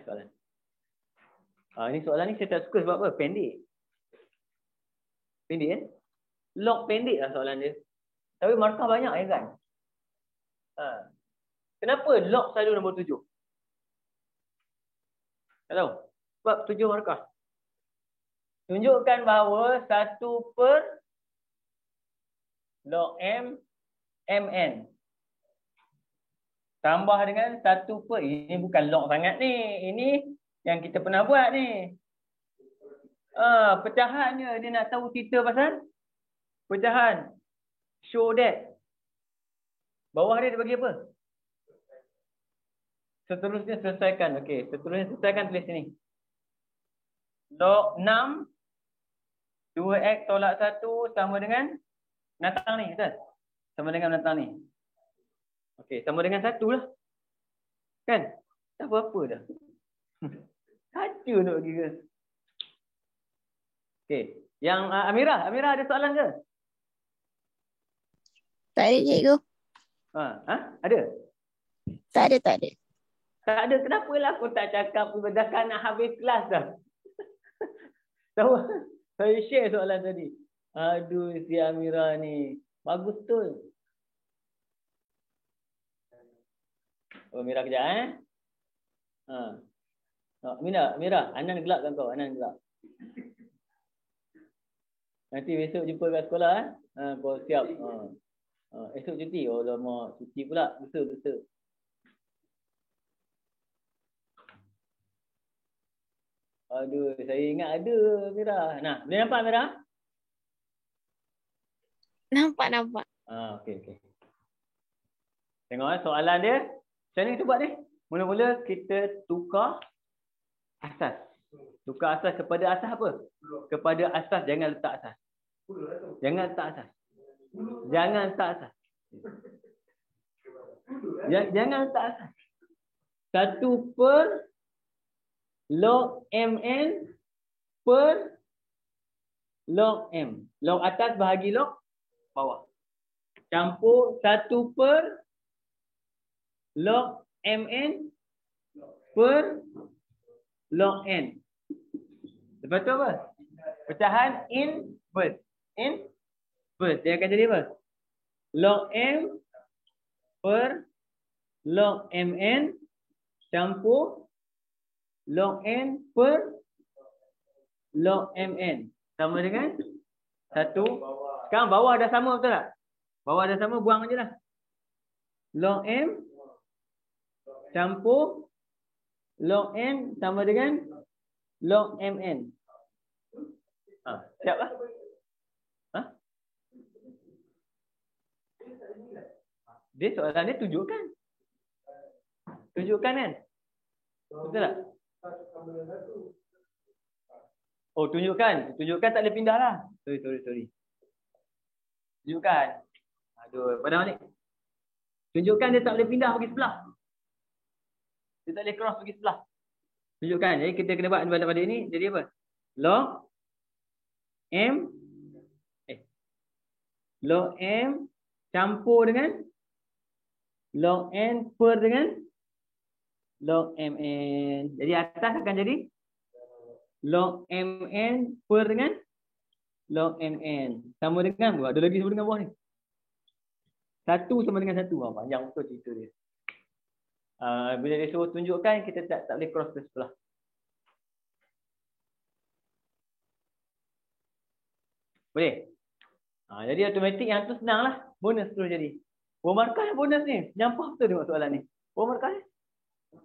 Soalan. Ini soalan ni saya tak suka sebab apa? Pendek kan? Log pendek lah soalan dia. Tapi markah banyak kan? Kenapa log selalu nombor 7? Tak tahu. Sebab 7 markah. Tunjukkan bahawa 1 per log M MN tambah dengan 1 per, ini bukan log sangat ni. Ini yang kita pernah buat ni. Pecahannya dia nak tahu cerita pasal pecahan. Show that. Bawah dia bagi apa? Seterusnya selesaikan. Okey, seterusnya selesaikan tulis sini. Log 6 2x tolak 1 sama dengan binatang ni, betul? Sama dengan binatang ni. Okey, sama dengan 1 lah. Kan? Tak apa-apa dah. Saja nak kira. Okey, yang Amira ada soalan ke? Tak ada, cikgu. Ada? Tak ada. Tak ada. Kenapa lah aku tak cakap dah kan nak habis kelas dah. Tahu? Saya share soalan tadi. Aduh, si Amira ni. Bagus betul. Oh, Amira kejap Amira, Anan gelapkan kau. Anan gelap. Nanti besok jumpa kat sekolah. Kau siap. Esok cuti. Oh, lama cuti pula. Betul. Aduh, saya ingat ada Mira. Nah, boleh nampak Mira? Nampak. Okey. Tengok soalan dia. Macam mana kita buat ni? Mula-mula kita tukar asas. Tukar asas kepada asas apa? Kepada asas, jangan letak asas. Jangan letak asas. Jangan letak asas. Jangan letak asas. 1 per log mn per log m. Log atas bahagi log bawah. Campur 1 per log mn per log n. Lepas tu apa? Pecahan inverse. Inverse. Dia akan jadi apa? Log m per log mn campur log n per log mn sama dengan 1. Sekarang bawah dah sama, betul tak? Bawah dah sama, buang je lah. Log m campur log n sama dengan log mn. Siap lah? Dia soalan dia tunjukkan. Tunjukkan kan? Betul tak? Oh, tunjukkan. Tunjukkan tak boleh pindah lah. Sorry. Tunjukkan. Aduh, padahal balik. Tunjukkan dia tak boleh pindah pergi sebelah. Dia tak boleh cross pergi sebelah. Tunjukkan. Jadi kita kena buat pada ini. Jadi apa? Log m campur dengan log n per dengan log mn. Jadi atas akan jadi log mn per dengan log mn. Sama dengan, ada lagi sama dengan bawah ni. 1 sama dengan 1. Panjang betul cerita dia. Bila dia suruh tunjukkan, kita tak boleh cross ke sebelah. Boleh? Jadi automatik yang tu senang lah. Bonus terus jadi. Buah markah bonus ni. Nyampah betul tengok soalan ni. Buah markah ni.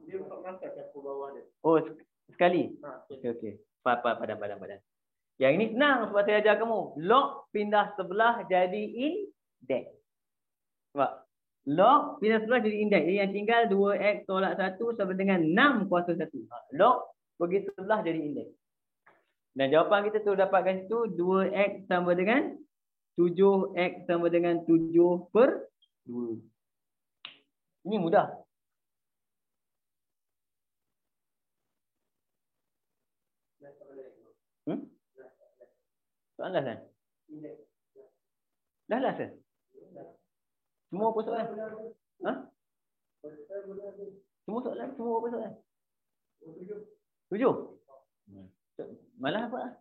Dia untuk markah campur bawah dia. Oh, sekali? Okey. Padan. Yang ini senang sebab saya ajar kamu. Log pindah sebelah jadi indeks. Sebab log pindah sebelah jadi indeks. Jadi yang tinggal 2x tolak 1 sama dengan 6 kuasa 1. Log pergi sebelah jadi indeks. Dan jawapan kita tu dapat kat situ 2x sama dengan 7x sama dengan 7 per 2. Ini mudah. Soalan dah kan? Dah lah kan? Semua apa soalan? Semua soalan? Semua apa soalan? 7? Malah apa?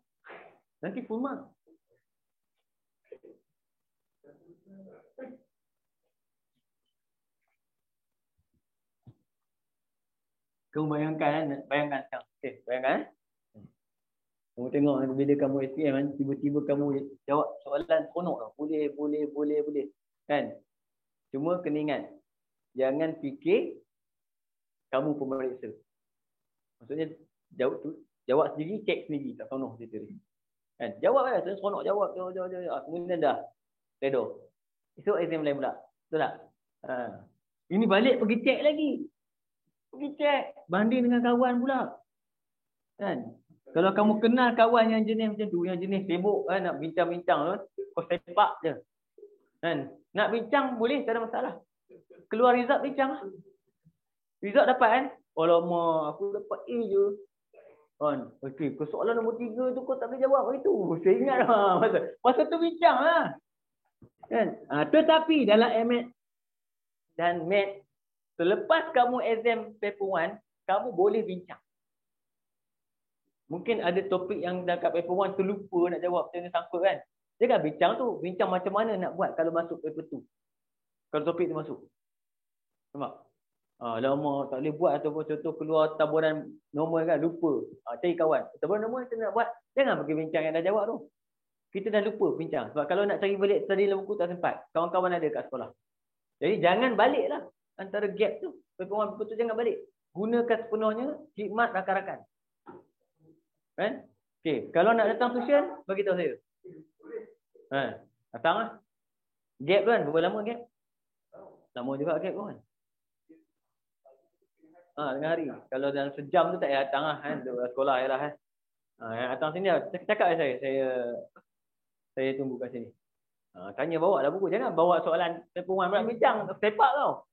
Nanti full mark. Kamu bayangkan sekarang. Okey, bayangkan. Kamu tengok bila kamu SPM kan, tiba-tiba kamu jawab soalan seronok tau. Boleh. Kan? Cuma kena ingat, jangan fikir kamu pemeriksa. Maksudnya jawab sendiri, cek sendiri, tak seronok cerita ni. Kan? Jawab lah, seronok jawab. Kemudian dah redo. Esok exam lain pula. Betul tak? Ini balik pergi cek lagi. Pergi cek. Banding dengan kawan pula. Kan? Kalau kamu kenal kawan yang jenis macam tu, yang jenis sibuk kan, nak bincang-bincang tu, kau sepak je. Kan? Nak bincang boleh, tak ada masalah. Keluar result bincang lah. Result dapat kan? Alamak, aku dapat A je. Kan? Okey, soalan nombor 3 tu kau tak boleh jawab itu. Saya ingat lah. Masa tu bincang lah. Kan? Tetapi dalam MAT dan MAT, selepas kamu exam paper 1, kamu boleh bincang. Mungkin ada topik yang dekat paper 1 terlupa nak jawab, macam mana sangkut kan. Jangan bincang tu. Bincang macam mana nak buat kalau masuk paper 2. Kalau topik tu masuk. Nampak? Lama tak boleh buat ataupun contoh keluar taburan normal kan, lupa. Cari kawan. Taburan normal kita nak buat, jangan pergi bincang yang dah jawab tu. Kita dah lupa bincang. Sebab kalau nak cari balik study dalam buku tak sempat. Kawan-kawan ada kat sekolah. Jadi jangan balik lah antara gap tu. Paper 1, paper 2 jangan balik. Gunakan sepenuhnya khidmat rakan-rakan. Kan? Okey, kalau nak datang tuition, bagi tahu saya. Datang lah. Gap tu kan, berapa lama gap? Lama juga gap tu kan. Tengah hari. Kalau dalam sejam tu tak payah datang lah kan. Sekolah je lah kan. Yang datang sini lah. Cakap saya tunggu kat sini. Tanya bawa lah buku. Jangan bawa soalan paper 1 pula bincang. Sepak tau.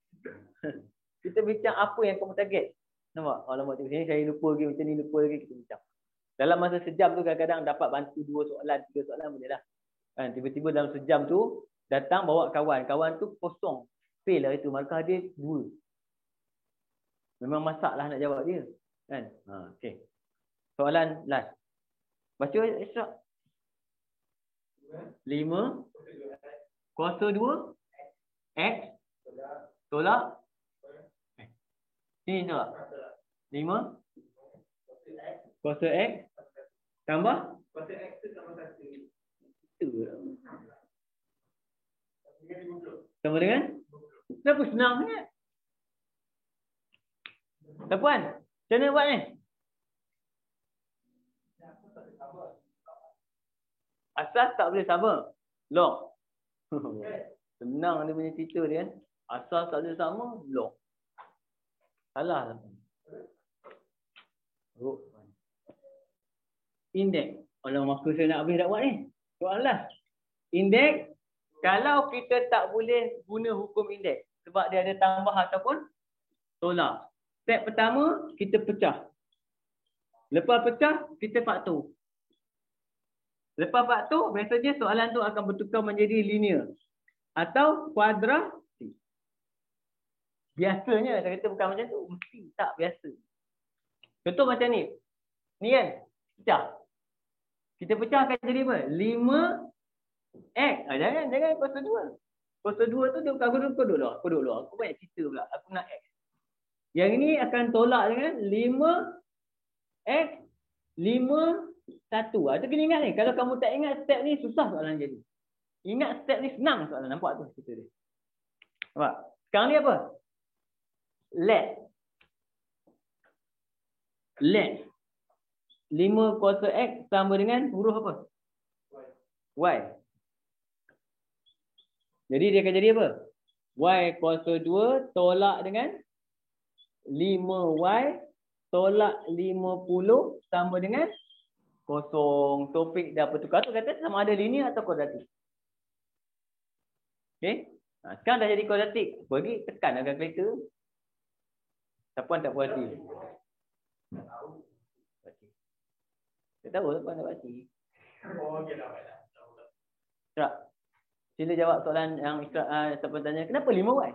Kita bincang apa yang kamu target. Nampak? Lama tengok sini saya lupa lagi macam ni, lupa lagi, kita bincang. Dalam masa sejam tu kadang-kadang dapat bantu 2 soalan, 3 soalan boleh lah. Kan? Tiba-tiba dalam sejam tu datang bawa kawan. Kawan tu kosong. Fail lah itu. Markah dia 2. Memang masalah nak jawab dia. Kan? Okey. Soalan last. Baca Isra. 5 kuasa 2 X tolak. Sini tolak. 5 kuasa X tambah Kuasa X tu sama 1. Sama dengan? Kenapa senang sangat? Puan, macam mana buat ni? Asas tak boleh sama. Log. Senang dia punya cerita dia. Asas tak boleh sama. Log. Salah lah. Indeks. Kalau maka saya nak habis dah buat ni. Soalan. Indeks. Kalau kita tak boleh guna hukum indeks. Sebab dia ada tambah ataupun tolak. Step pertama, kita pecah. Lepas pecah, kita faktor. Lepas faktor, biasanya soalan tu akan bertukar menjadi linear. Atau kuadratik. Biasanya, saya kata bukan macam tu. Mesti tak biasa. Contoh macam ni. Ni kan, pecah. Kita pecah akan jadi apa? 5X. Jangan kuasa 2. Kuasa 2 tu dia bukan aku duduk. Aku banyak cerita pula. Aku nak X. Yang ini akan tolak dengan 5X 5 1. Itu kena ingat ni. Kalau kamu tak ingat step ni, susah soalan jadi. Ingat step ni senang soalan. Nampak tu cerita dia. Nampak? Sekarang ni apa? Let 5 kuasa X sama dengan huruf apa? Y. Jadi dia akan jadi apa? Y kuasa 2 tolak dengan 5Y tolak 50 sama dengan kosong. Topik dah bertukar tu kata sama ada linear atau kuadratik. Okey. Sekarang dah jadi kuadratik. Pergi tekan agak kalkulator. Siapa tak puas hati? Saya tahu siapa tak puas hati. Tak. Sila jawab soalan yang siapa tanya. Kenapa 5Y?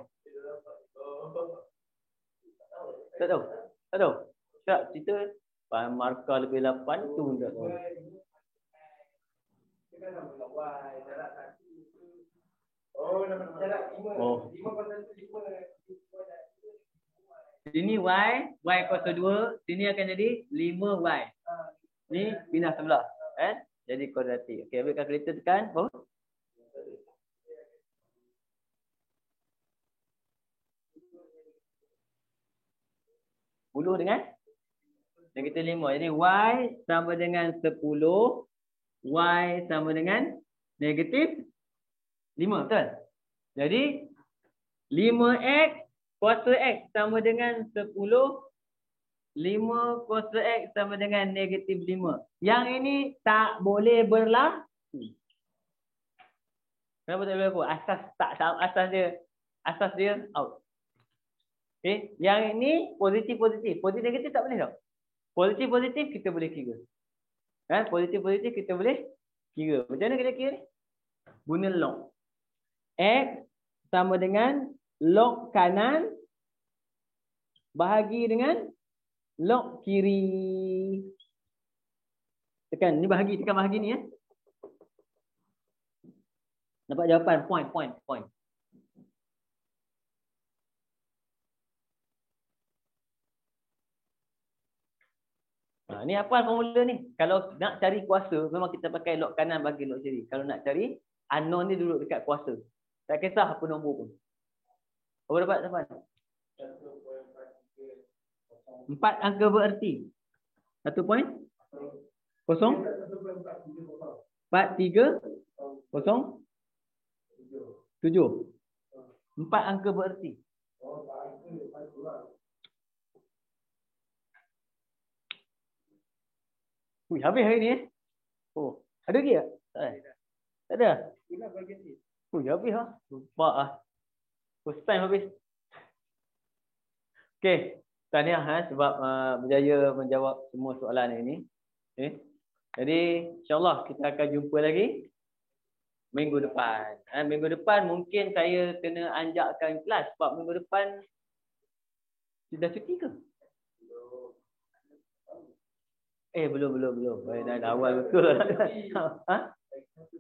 Tak tahu. Tak cerita markah lebih 8 tu tak tahu. Sini Y kuasa 2, sini akan jadi 5Y. Ni pindah sebelah, kan? Jadi kuadratik. Okey, ambil kalkulator tekan, berapa? dengan negatif 5. Jadi Y sama dengan 10. Y sama dengan negatif 5. Betul? Jadi 5X kuasa X sama dengan 10. 5 kuasa X sama dengan negatif 5. Yang ini tak boleh berlaku. Kenapa tak boleh berlaku? Asas dia out. Okay. Yang ini positif. Positif negatif tak boleh tau. Positif kita boleh kira. Kan? Positif kita boleh kira. Macam mana kita kira ni? Guna log. X sama dengan log kanan bahagi dengan log kiri. Tekan ni bahagi, tekan bahagi ni ya. Dapat jawapan point. Ni apa formula ni? Kalau nak cari kuasa memang kita pakai log kanan bagi log kiri. Kalau nak cari unknown ni duduk dekat kuasa. Tak kisah apa nombor pun. Apa dapat sampai? 4 angka bererti. 1 point? 0 4 3 0 7. 4 angka bererti. Habis hari ni Oh, ada lagi tak? Tak ada? Habis lah. Lupa lah. First time habis. Okey. Tahniah sebab berjaya menjawab semua soalan ini. Okay. Jadi insyaAllah kita akan jumpa lagi minggu depan. Minggu depan mungkin saya kena anjakkan kelas sebab minggu depan sudah cuti ke? Belum. Dah awal betul.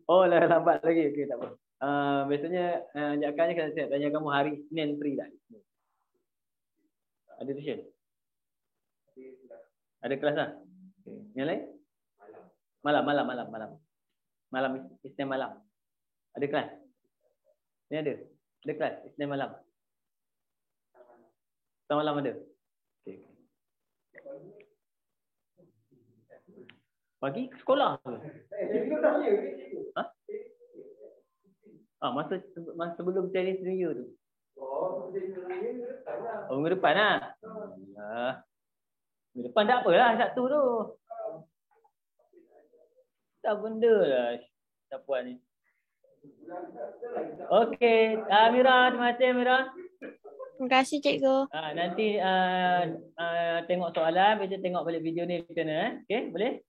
Oh, dah lambat lagi. Okey, tak apa. Biasanya anjakannya kan saya tanya kamu hari Isnin free tak? Ada tuition? Ada kelas lah? Okay. Yang lain? Malam Isnin malam. Ada kelas? Ni ada? Ada kelas Isnin malam? Malam ada? Okay. Pagi ke sekolah ke? Masa sebelum Chinese New Year tu. Minggu depan lah. Minggu depan tak apalah Sabtu tu. Tak benda lah siapa ni. Okey, Mira, terima kasih Mira. Terima kasih cikgu. Nanti tengok soalan, kita tengok balik video ni macam mana. Okey, boleh?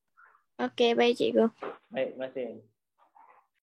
Okey, baik cikgu. Baik, terima kasih.